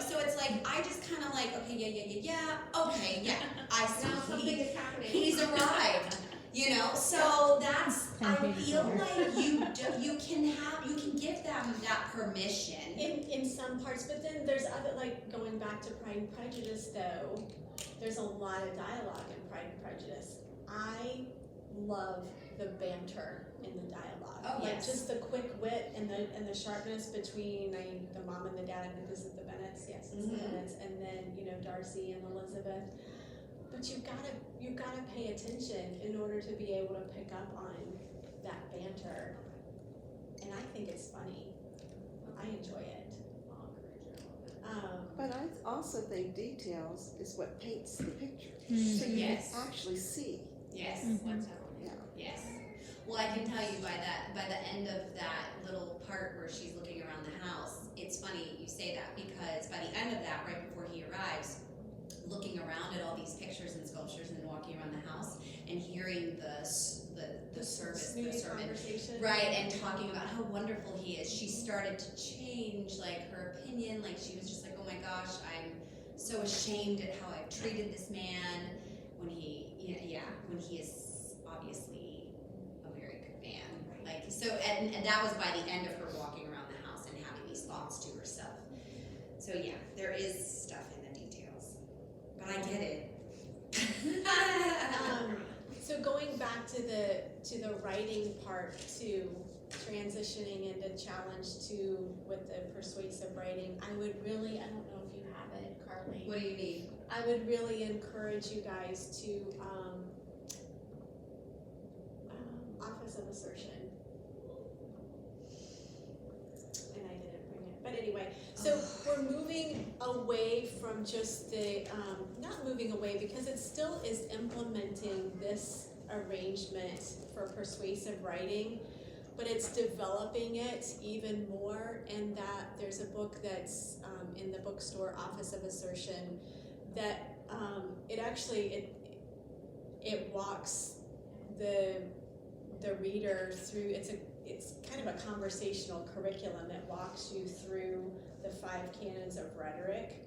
So it's I just kind of okay, yeah, okay, yeah, I Now something see. is happening. He's arrived. So that's 10 I pages feel longer. like you can give them that permission. In some parts, but then there's other, like, going back to Pride and Prejudice though, there's a lot of dialogue in Pride and Prejudice. I love the banter in the dialogue. Oh, Like yes. just the quick wit and the sharpness between the mom and the dad, is it the Bennets? Yes, it's the Mhm. Bennets, and then, Darcy and Elizabeth. But you gotta pay attention in order to be able to pick up on that banter. And I think it's funny. I enjoy it. But I also think details is what paints the picture. Mm. So you Yes. can actually see. Yes. Mhm. Yeah. Yes. Well, I can tell you by the end of that little part where she's looking around the house, it's funny you say that because by the end of that, right before he arrives, looking around at all these pictures and sculptures and walking around the house and hearing the service, the Snooty servant, conversation. right, and talking about how wonderful he is, she started to change like her opinion. Like she was just like, oh my gosh, I'm so ashamed at how I've treated this man when he is obviously a very good man. Like so, and that was by the end of her walking around the house and having these thoughts to herself. So yeah, there is stuff in the details, but I get it. So going back to the writing part too, transitioning into challenge 2 with the persuasive writing, I would really, I don't know if you have it, Carly. What do you need? I would really encourage you guys to Office of Assertion. And I didn't bring it, but anyway, so we're moving away from just the, not moving away because it still is implementing this arrangement for persuasive writing, but it's developing it even more, and that there's a book that's in the bookstore, Office of Assertion, that it walks the reader through. It's kind of a conversational curriculum. It walks you through the 5 canons of rhetoric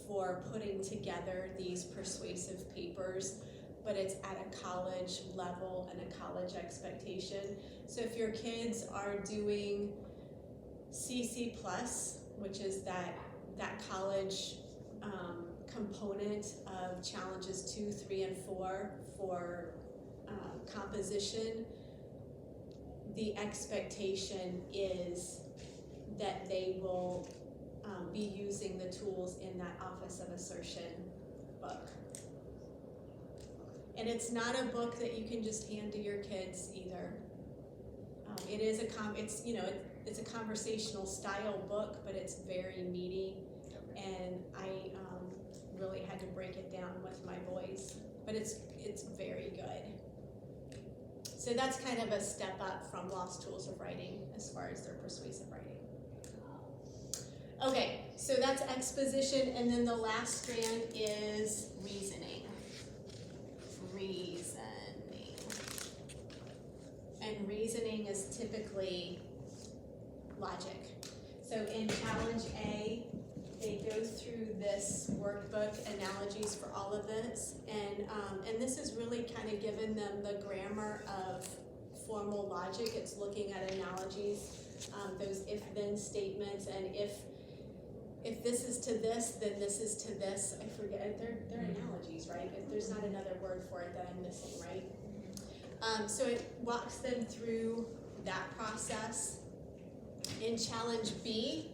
for putting together these persuasive papers, but it's at a college level and a college expectation. So if your kids are doing CC+, which is that college component of challenges 2, 3, and 4 for composition, the expectation is that they will be using the tools in that Office of Assertion book. And it's not a book that you can just hand to your kids either. It is it's a conversational style book, but it's very meaty, and I really had to break it down with my boys, but it's very good. So that's kind of a step up from Lost Tools of Writing as far as their persuasive writing. Okay, so that's exposition, and then the last strand is reasoning. And reasoning is typically logic. So in challenge A, they go through this workbook, analogies for all of this, and this is really kind of given them the grammar of formal logic. It's looking at analogies, those if-then statements, and if this is to this, then this is to this. I forget, they're analogies, right? If there's not another word for it that I'm missing, right? So it walks them through that process. In challenge B,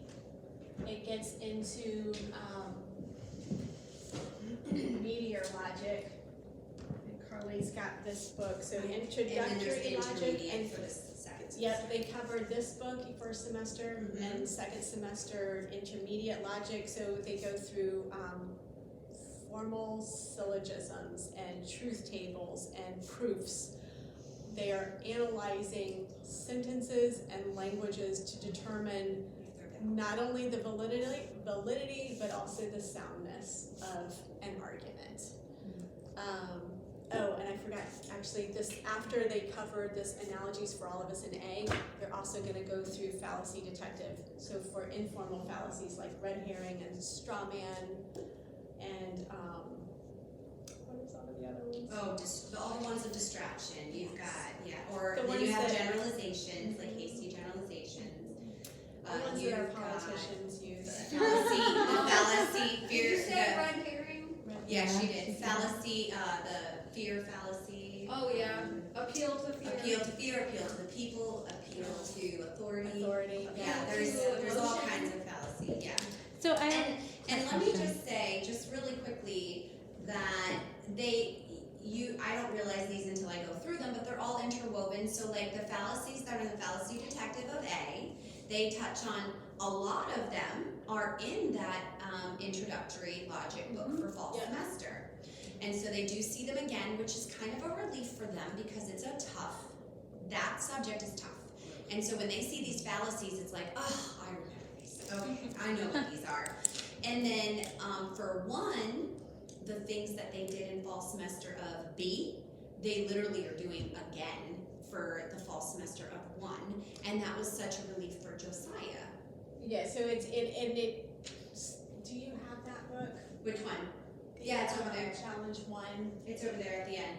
it gets into meteor logic. And Carly's got this book, so And then there's introductory logic. intermediate And for the second semester. yep, they covered this book first semester, Mhm. and second semester intermediate logic. So they go through formal syllogisms and truth tables and proofs. They are analyzing sentences and languages to determine not only the validity, but also the soundness of an argument. And I forgot, actually, this after they covered this analogies for all of us in A, they're also going to go through fallacy detective. So for informal fallacies like red herring and straw man, and what are some of the other ones? Oh, all the ones of distraction. You've got, or The then ones you have that- generalizations, like hasty generalizations. The ones that our You've got politicians use. the fallacy, Did fear, you say red herring? yeah, she did. she said. Fallacy, the fear fallacy. Oh, yeah, appeal to fear. Appeal to fear, appeal to the people, appeal to authority. Authority. Yeah, there's all kinds of fallacy, yeah. So I And let me just say, just really quickly, that I don't realize these until I go through them, but they're all interwoven. So like the fallacies that are the Fallacy Detective of A, they touch on, a lot of them are in that introductory logic book for fall Yeah. semester. And so they do see them again, which is kind of a relief for them because it's that subject is tough. And so when they see these fallacies, it's like, oh, I remember these. Okay, I know what these are. And then for one, the things that they did in fall semester of B, they literally are doing again for the fall semester of 1. And that was such a relief for Josiah. Yeah, so do you have that book? Which one? Yeah, it's over there. Challenge 1. It's over there at the end.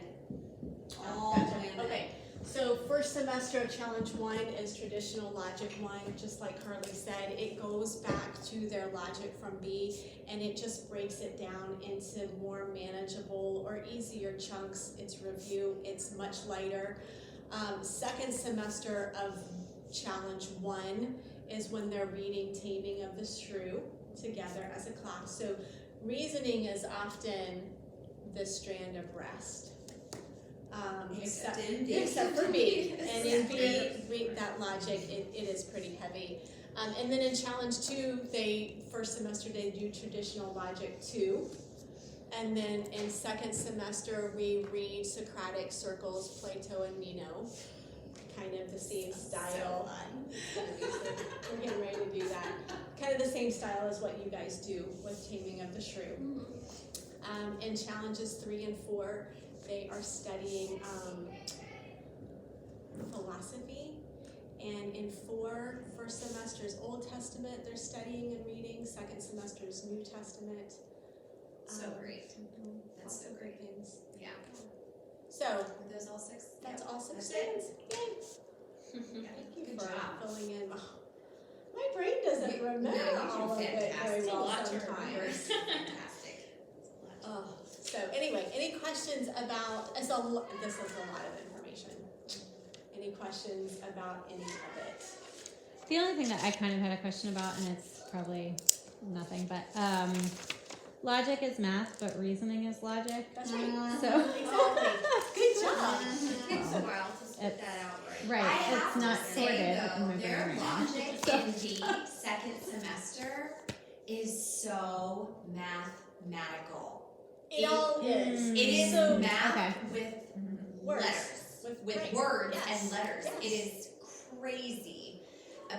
Oh, All gotcha. the way in the Okay, so first semester of Challenge 1 is traditional logic 1, just like Carly said. It goes back to their logic from B, and it just breaks it down into more manageable or easier chunks. It's review, it's much lighter. Second semester of Challenge 1 is when they're reading Taming of the Shrew together as a class. So reasoning is often the strand of rest. Except in B. Except for B. And in B, Separate. read that logic, it is pretty heavy. And then in Challenge 2, first semester they do traditional logic 2. And then in second semester, we read Socratic Circles, Plato and Meno. Kind of the same style. We're getting ready to do that. Kind of the same style as what you guys do with Taming of the Shrew. In Challenges 3 and 4, they are studying philosophy. And in 4, first semester is Old Testament, they're studying and reading. Second semester is New Testament. So great. That's Lots so of great. great things. Yeah. So, Are those all 6? that's all 6 That's it. things. Yay! Thank you Good for job. filling in. My brain doesn't remember all of it very fantastic. well lot to sometimes. Fantastic. Oh, so anyway, any questions about, this is a lot of information. Any questions about any of it? the only thing that I kind of had a question about, and it's probably nothing, but logic is math, but reasoning is logic. That's right. So Exactly. Good job. It takes a while to spit that out right. right, I have it's to not say, sorted in though, my brain their right now. logic in the second semester is so mathematical. It all is. It is So math okay. with Words. letters, with right. words Yes. and letters. Yes. It is crazy.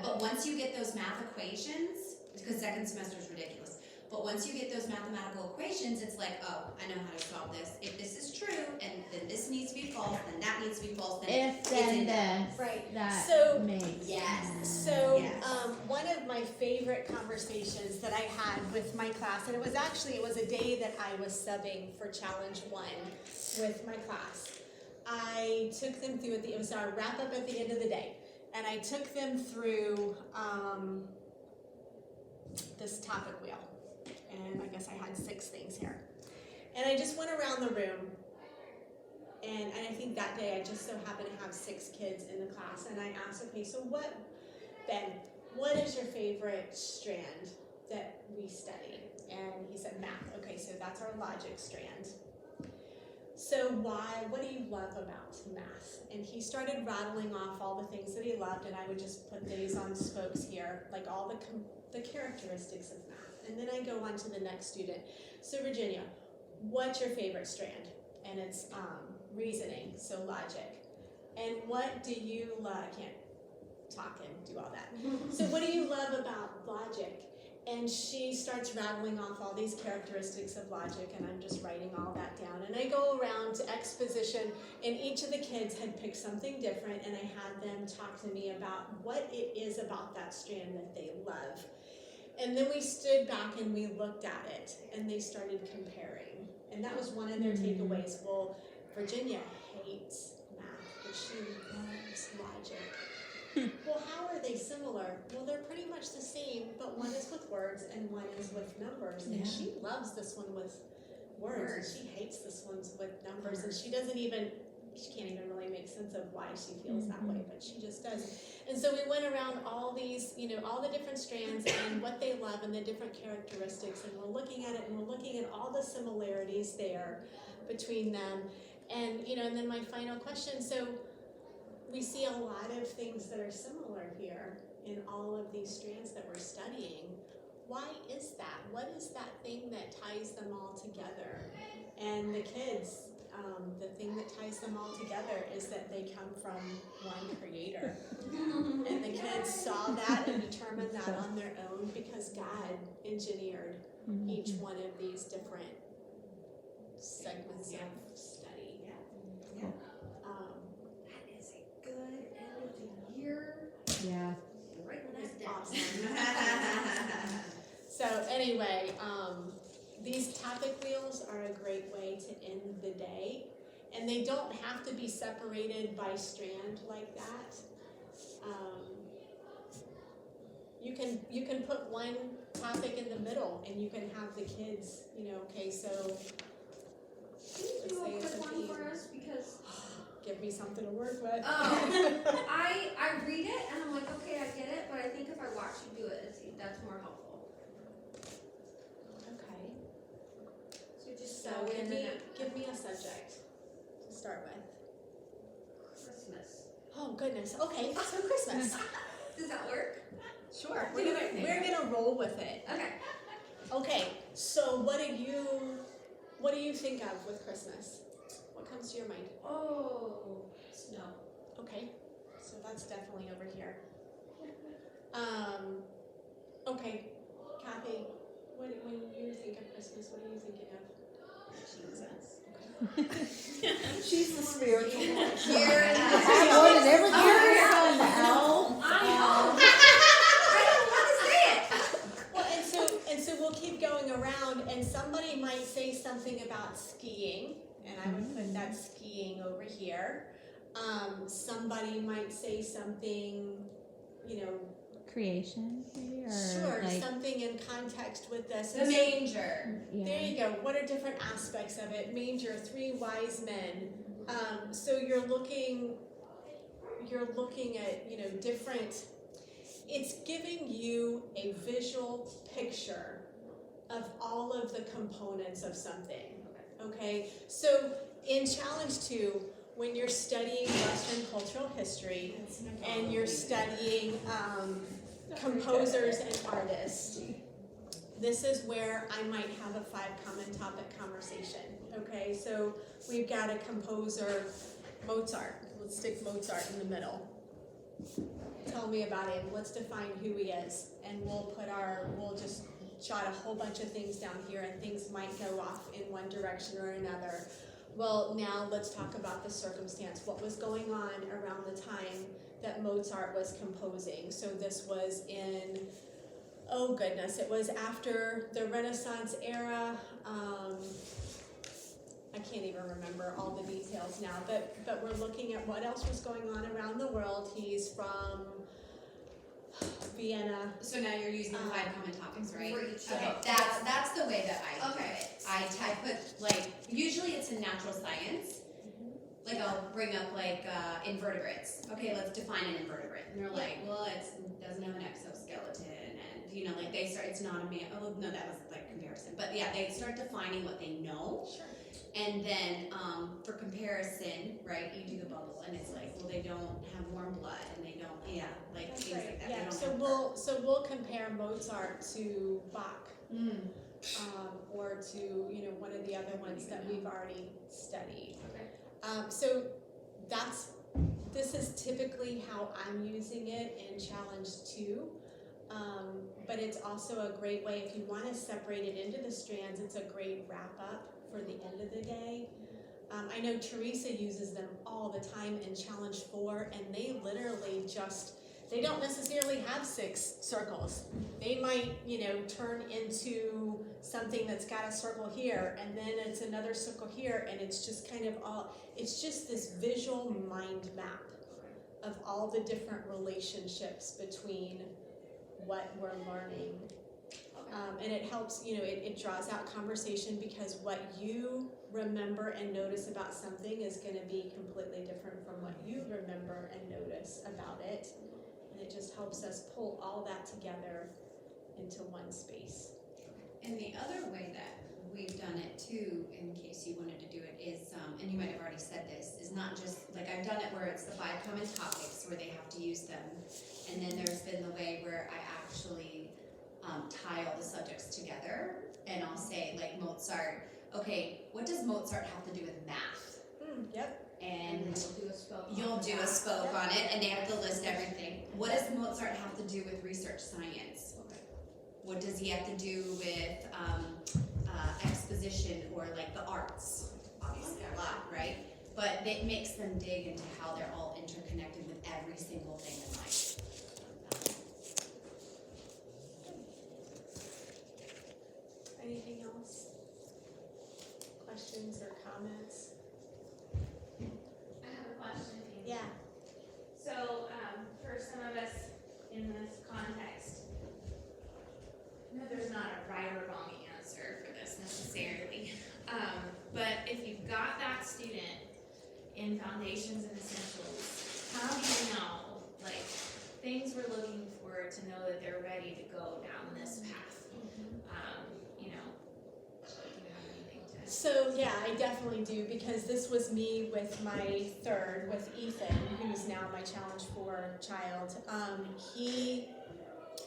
But once you get those math equations, because second semester is ridiculous, but once you get those mathematical equations, it's like, oh, I know how to solve this. If this is true, and then this needs to be false, then that needs to be false, then If it's then in there. this, Right. that So- makes Yes. sense. So, Yes. one of my favorite conversations that I had with my class, and it was a day that I was subbing for Challenge 1 with my class. I took them through, it was our wrap up at the end of the day, and I took them through this topic wheel. And I guess I had 6 things here. And I just went around the room, and I think that day I just so happened to have 6 kids in the class, and I asked, okay, so Ben, what is your favorite strand that we study? And he said math. Okay, so that's our logic strand. So what do you love about math? And he started rattling off all the things that he loved, and I would just put these on spokes here, like all the characteristics of math. And then I go on to the next student. So Virginia, what's your favorite strand? And it's reasoning, so logic. And what do you love? I can't talk and do all that. So what do you love about logic? And she starts rattling off all these characteristics of logic, and I'm just writing all that down. And I go around to exposition, and each of the kids had picked something different, and I had them talk to me about what it is about that strand that they love. And then we stood back and we looked at it, and they started comparing. And that was one of their takeaways. Well, Virginia, hates math, but she loves logic. Well, how are they similar? Well, they're pretty much the same, but one is with words and one is with numbers. And she loves this one with words, and she hates this one with numbers. And she can't even really make sense of why she feels that way, but she just does. And so we went around all these, all the different strands and what they love and the different characteristics, and we're looking at it and we're looking at all the similarities there between them. And, and then my final question, so we see a lot of things that are similar here in all of these strands that we're studying. Why is that? What is that thing that ties them all together? And the kids, the thing that ties them all together is that they come from one creator. And the kids saw that and determined that on their own because God engineered each one of these different segments of study. That is a good end of the year. Yeah. Writing that down. Awesome. So anyway, these topic wheels are a great way to end the day, and they don't have to be separated by strand like that. You can put one topic in the middle, and you can have the kids, okay, so Can you do a quick one for us? Because give me something to work with. I read it and I'm like, okay, I get it, but I think if I watch you do it, that's more helpful. Okay. So just So go in and give me a subject to start with. Christmas. Oh goodness. Okay, so Christmas. Does that work? Sure. We're gonna roll with it. Okay. Okay. So what do you think of with Christmas? What comes to your mind? Oh, snow. Okay. So that's definitely over here. Okay, Kathy. When you think of Christmas, what are you thinking of? Jesus. She's the spiritual one. Here, I wanted everything on the owl. I know. I don't want to say it. Well, and so we'll keep going around, and somebody might say something about skiing, and I would put that skiing over here. Somebody might say something, Creation, maybe, or sure, like something in context with this. the manger. There you go. What are different aspects of it? Manger, 3 wise men. So you're looking at, different. It's giving you a visual picture of all of the components of something. Okay. So in challenge 2, when you're studying Western cultural history and you're studying composers and artists, this is where I might have a 5 common topic conversation. Okay, so we've got a composer, Mozart. Let's stick Mozart in the middle. Tell me about him. Let's define who he is, and we'll just jot a whole bunch of things down here, and things might go off in one direction or another. Well, now let's talk about the circumstance. What was going on around the time that Mozart was composing? So this was in, oh goodness, it was after the Renaissance era. I can't even remember all the details now, but we're looking at what else was going on around the world. He's from Vienna. So now you're using the 5 common topics, right? For each Okay, topic. that's the way that I do Okay. it. I put usually it's in natural science. Like I'll bring up invertebrates. Okay, let's define an invertebrate. And they're like, well, it doesn't have an exoskeleton, and they start. It's not a man. Oh no, that was comparison. But yeah, they start defining what they know. Sure. And then for comparison, right, you do the bubble, and it's like, well, they don't have warm blood, and they don't, That's things right. like that. Yeah. They don't So we'll compare Mozart to Bach, Mm. or to one of the other ones that we've already studied. Okay. So this is typically how I'm using it in challenge 2. But it's also a great way, if you want to separate it into the strands, it's a great wrap up for the end of the day. I know Teresa uses them all the time in challenge 4, and they literally they don't necessarily have 6 circles. They might, turn into something that's got a circle here, and then it's another circle here, and it's just kind of all, it's just this visual mind map of all the different relationships between what we're learning. And it helps, it draws out conversation, because what you remember and notice about something is going to be completely different from what you remember and notice about it. And it just helps us pull all that together into one space. And the other way that we've done it too, in case you wanted to do it, is, and you might have already said this, is not just, like I've done it where it's the 5 common topics where they have to use them. And then there's been the way where I actually tie all the subjects together, and I'll say, like, Mozart, okay, what does Mozart have to do with math? Yep. And We'll do a spoke on you'll do a that. spoke on it, and they have to list everything. What does Mozart have to do with research science? What does he have to do with exposition or like the arts? Obviously a lot, right? But it makes them dig into how they're all interconnected with every single thing in life. Anything else? Questions or comments? I have a question. Amy. Yeah. So, for some of us in this context, no, there's not a right or wrong answer for this necessarily. But if you've got that student in Foundations and Essentials, how do you know, like, things we're looking for to know that they're ready to go down this path? Do you have anything to? So yeah, I definitely do, because this was me with my third, with Ethan, who's now my Challenge 4 child.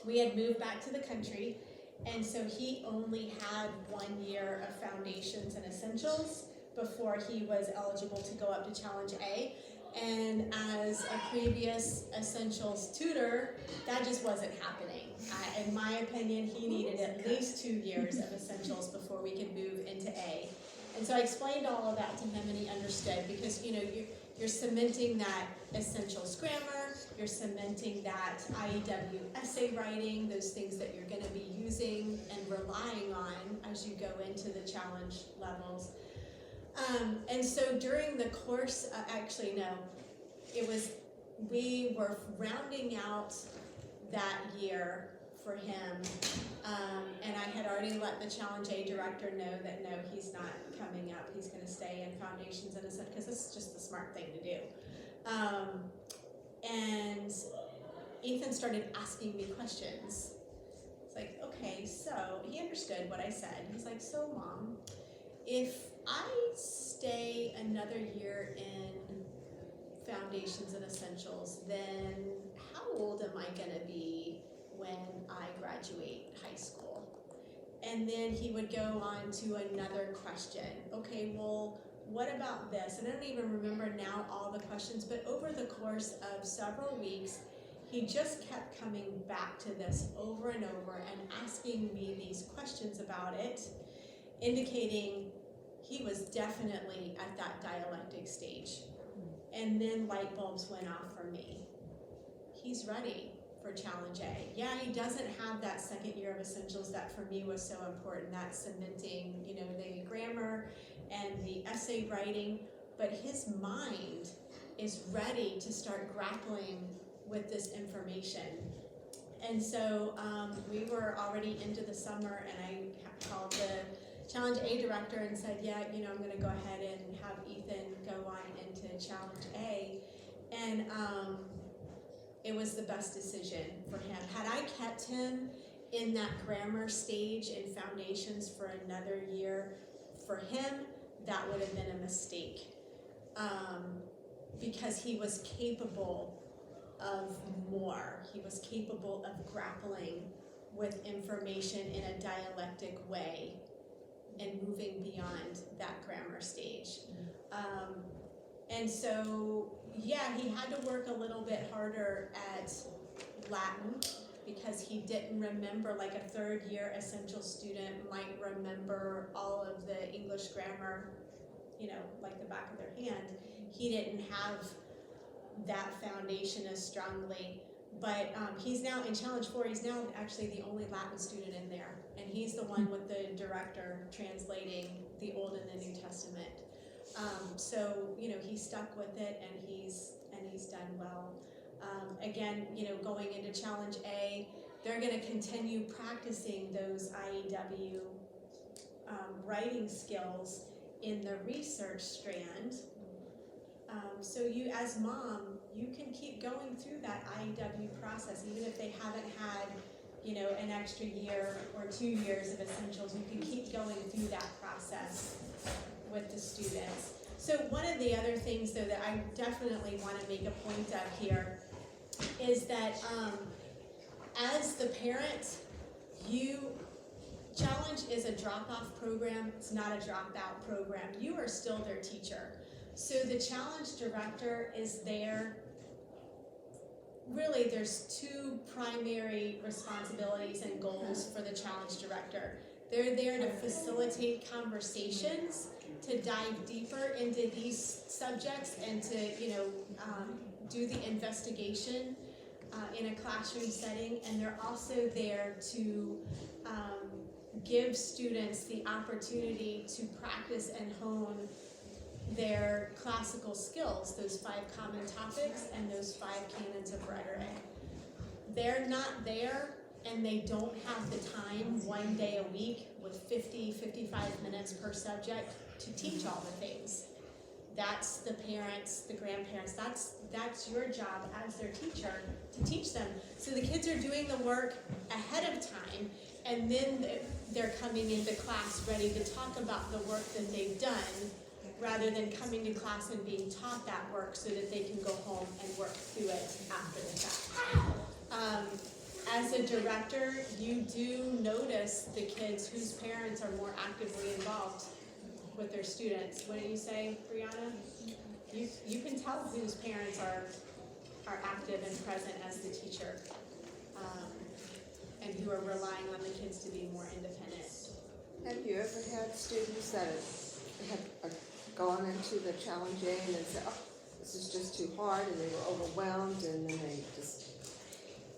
We had moved back to the country, and so he only had 1 year of Foundations and Essentials before he was eligible to go up to Challenge A. And as a previous Essentials tutor, that just wasn't happening. In my opinion, he needed at least 2 years of Essentials before we could move into A. And so I explained all of that to him, and he understood, because you're cementing that Essentials grammar, you're cementing that IEW essay writing, those things that you're going to be using and relying on as you go into the challenge levels. And so during the course, we were rounding out that year for him, and I had already let the Challenge A director know that no, he's not coming up, he's going to stay in Foundations and Essentials, because this is just the smart thing to do. And Ethan started asking me questions. It's like, okay, so he understood what I said. He's like, so Mom, if I stay another year in Foundations and Essentials, then how old am I gonna be when I graduate high school? And then he would go on to another question. Okay, well, what about this? And I don't even remember now all the questions, but over the course of several weeks, he just kept coming back to this over and over and asking me these questions about it, indicating he was definitely at that dialectic stage. And then light bulbs went off for me. He's ready for Challenge A. Yeah, he doesn't have that second year of Essentials that for me was so important, that cementing, the grammar and the essay writing, but his mind is ready to start grappling with this information. And so we were already into the summer, and I called the Challenge A director and said, yeah, I'm going to go ahead and have Ethan go on into Challenge A. And it was the best decision for him. Had I kept him in that grammar stage in Foundations for another year, for him, that would have been a mistake. Because he was capable of more. He was capable of grappling with information in a dialectic way and moving beyond that grammar stage. And so, yeah, he had to work a little bit harder at Latin, because he didn't remember, like a third year essential student might remember all of the English grammar, like the back of their hand. He didn't have that foundation as strongly, but he's now in Challenge 4, he's now actually the only Latin student in there. and he's the one with the director translating the Old and the New Testament. So, you know, he stuck with it, and he's done well. Again, you know, going into Challenge A, they're going to continue practicing those IEW writing skills in the research strand. So you, as mom, you can keep going through that IEW process, even if they haven't had, you know, an extra year or 2 years of essentials. You can keep going through that process with the students. So one of the other things, though, that I definitely want to make a point of here is that as the parent, Challenge is a drop-off program. It's not a drop-out program. You are still their teacher. So the Challenge director is there. Really, there's two primary responsibilities and goals for the Challenge director. They're there to facilitate conversations, to dive deeper into these subjects, and to, you know, do the investigation in a classroom setting. And they're also there to give students the opportunity to practice and hone their classical skills, those 5 common topics and those 5 canons of rhetoric. They're not there, and they don't have the time 1 day a week with 55 minutes per subject to teach all the things. That's the parents, the grandparents, that's your job as their teacher to teach them. So the kids are doing the work ahead of time, and then they're coming into class ready to talk about the work that they've done, rather than coming to class and being taught that work so that they can go home and work through it after the fact. As a director, you do notice the kids whose parents are more actively involved with their students. What did you say, Brianna? You can tell whose parents are active and present as the teacher, and who are relying on the kids to be more independent. Have you ever had students that have gone into the Challenge A and then said, oh, this is just too hard, and they were overwhelmed, and then they just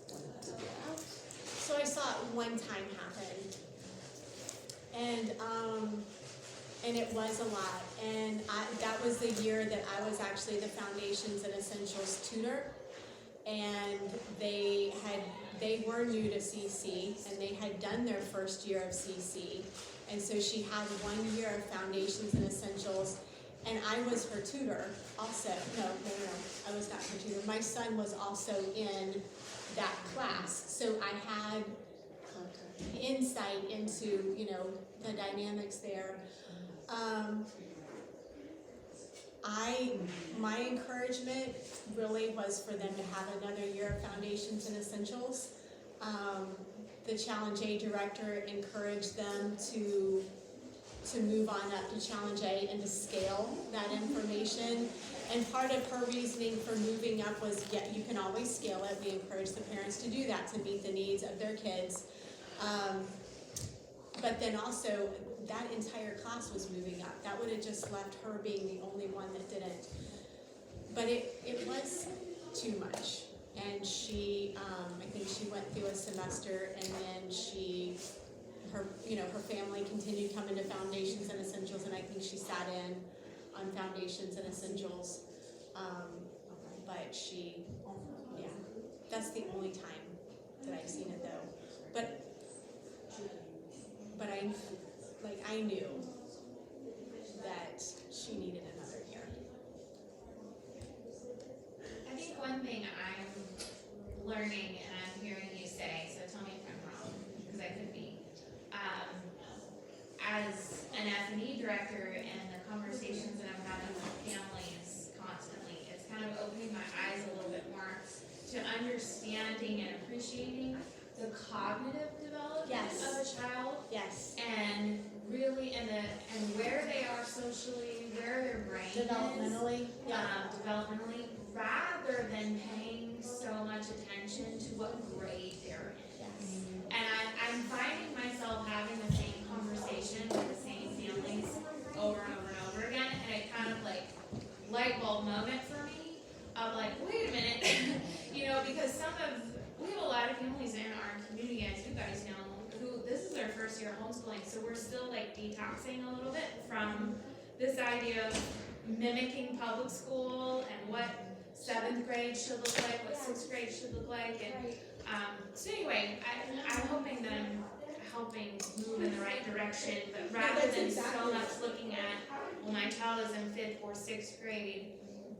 wanted to get out? So I saw it one time happen, and it was a lot. And that was the year that I was actually the Foundations and Essentials tutor, and they were new to CC, and they had done their first year of CC, and so she had 1 year of Foundations and Essentials, and I was her tutor also. No, I was not her tutor. My son was also in that class, so I had insight into, you know, the dynamics there. My encouragement really was for them to have another year of Foundations and Essentials. The Challenge A director encouraged them to move on up to Challenge A and to scale that information. And part of her reasoning for moving up was, yeah, you can always scale it. We encourage the parents to do that to meet the needs of their kids. But then also, that entire class was moving up. That would have just left her being the only one that didn't. But it was too much. And she, I think she went through a semester, and then her family continued coming to Foundations and Essentials, and I think she sat in on Foundations and Essentials. But that's the only time that I've seen it though. But I knew that she needed another year. I think one thing I'm learning, and I'm hearing you say, so tell me if I'm wrong, because I could be, as an F&E director and the conversations that I'm having with families constantly, it's kind of opening my eyes a little bit more to understanding and appreciating the cognitive development Yes. of a child, Yes. and really, and where they are socially, where their brain is. Developmentally. Developmentally, rather than paying so much attention to what grade they're in. Yes. And I'm finding myself having the same conversation with the same families over and over and over again, and it kind of like light bulb moment for me of like, wait a minute, because we have a lot of families in our community, as you guys know, who this is their first year of homeschooling, so we're still like detoxing a little bit from this idea of mimicking public school and what 7th grade should look like, what 6th grade should look like, and so anyway, I'm hoping that I'm helping move in the right direction, but rather that's than exactly so much looking at, well, my child is in 5th or 6th grade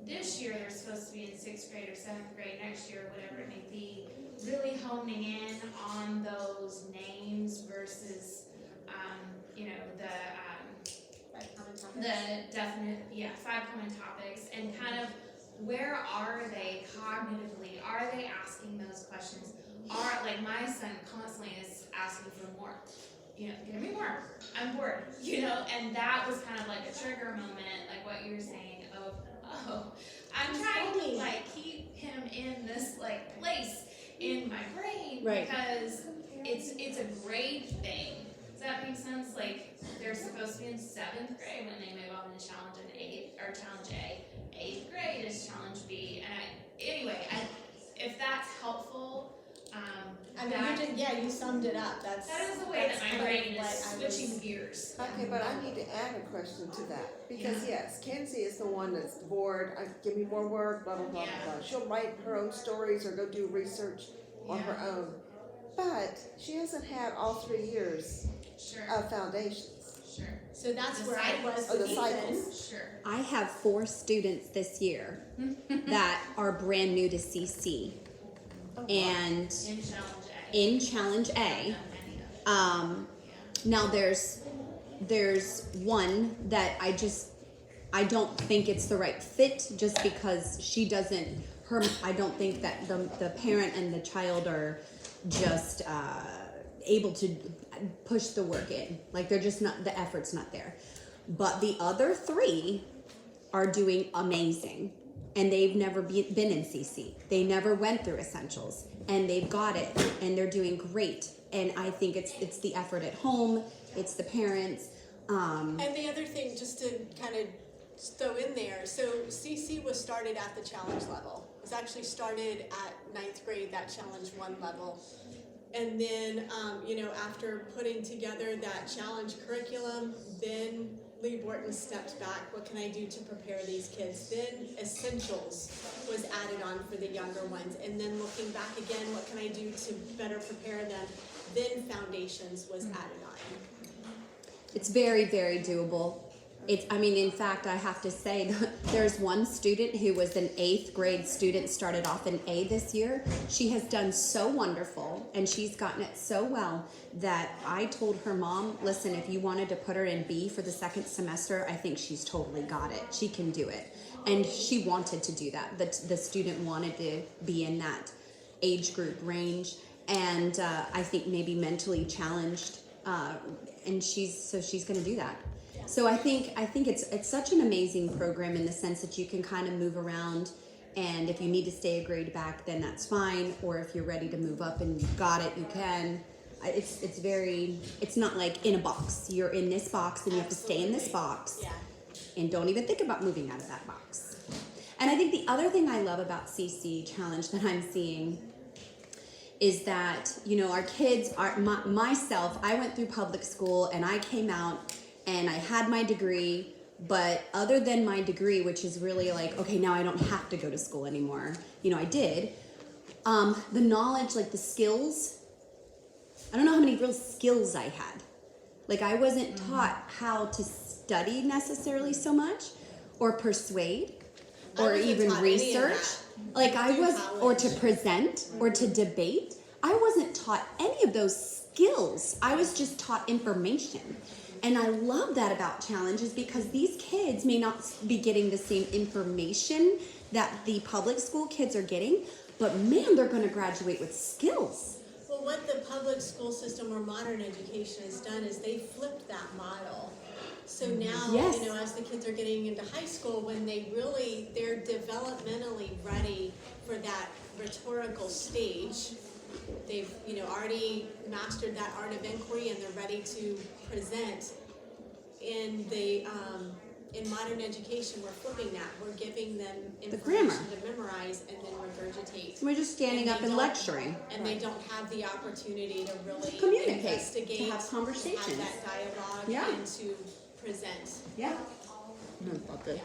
this year, they're supposed to be in 6th grade or 7th grade next year, whatever it may be, really honing in on those names versus, you know, the definite, 5 common topics, and kind of where are they cognitively? Are they asking those questions? Like my son constantly is asking for more. You know, give me more. I'm bored. You know, and that was kind of like a trigger moment, like what you were saying of, oh, I'm trying to like keep him in this like place in my brain because it's a grade thing. Does that make sense? Like they're supposed to be in 7th grade when they move on to challenge an 8th or challenge A. 8th grade is challenge B, and if that's helpful, I mean, you summed it up. that is the way that my brain is what switching gears. Okay, but I need to add a question to that, because yes, Kenzie is the one that's bored, give me more work, blah, blah, blah, Yeah. blah. She'll write her own stories or go do research on her own. But she hasn't had all 3 years Sure. of foundations. Sure. So that's The where I was cycles. Oh, the with cycles. Ethan. Sure. I have 4 students this year that are brand new to CC and In challenge A. in Challenge A. Now there's one that I don't think it's the right fit, just because I don't think that the parent and the child are just able to push the work in. Like they're just not, the effort's not there. But the other 3 are doing amazing, and they've never been in CC. They never went through Essentials, and they've got it, and they're doing great. And I think it's the effort at home, it's the parents. And the other thing, just to kind of throw in there, so CC was started at the challenge level. It was actually started at 9th grade, that challenge 1 level. And then, after putting together that challenge curriculum, then Lee Borton stepped back. What can I do to prepare these kids? Then Essentials was added on for the younger ones. And then looking back again, what can I do to better prepare them? Then Foundations was added on. It's very, very doable. In fact, I have to say, there's one student who was an 8th grade student, started off in A this year. She has done so wonderful, and she's gotten it so well that I told her mom, listen, if you wanted to put her in B for the 2nd semester, I think she's totally got it. She can do it. And she wanted to do that. The student wanted to be in that age group range, and I think maybe mentally challenged, and she's going to do that. So I think it's such an amazing program in the sense that you can kind of move around, and if you need to stay a grade back, then that's fine. Or if you're ready to move up and you've got it, you can. It's not like in a box. You're in this box and you have to stay in this box. Yeah. And don't even think about moving out of that box. And I think the other thing I love about CC Challenge that I'm seeing is that, our kids myself, I went through public school and I came out and I had my degree, but other than my degree, which is really like, okay, now I don't have to go to school anymore. I did. The knowledge, like the skills, I don't know how many real skills I had. Like I wasn't taught how to study necessarily so much, or persuade, or wasn't even taught any of research. that. Like I Through was, or to college. present, or to debate. I wasn't taught any of those skills. I was just taught information. And I love that about challenges, because these kids may not be getting the same information that the public school kids are getting, but man, they're going to graduate with skills. Well, what the public school system or modern education has done is they flipped that model. So now, Yes. as the kids are getting into high school, when they're developmentally ready for that rhetorical stage, they've, already mastered that art of inquiry and they're ready to present. In modern education, we're flipping that. We're giving them grammar. information to memorize and then regurgitate We're just standing And up they and don't- lecturing. And they don't have the opportunity to really Communicate, investigate, to have conversations. have that dialogue, Yeah. and to present. Yeah. I love it. Yeah.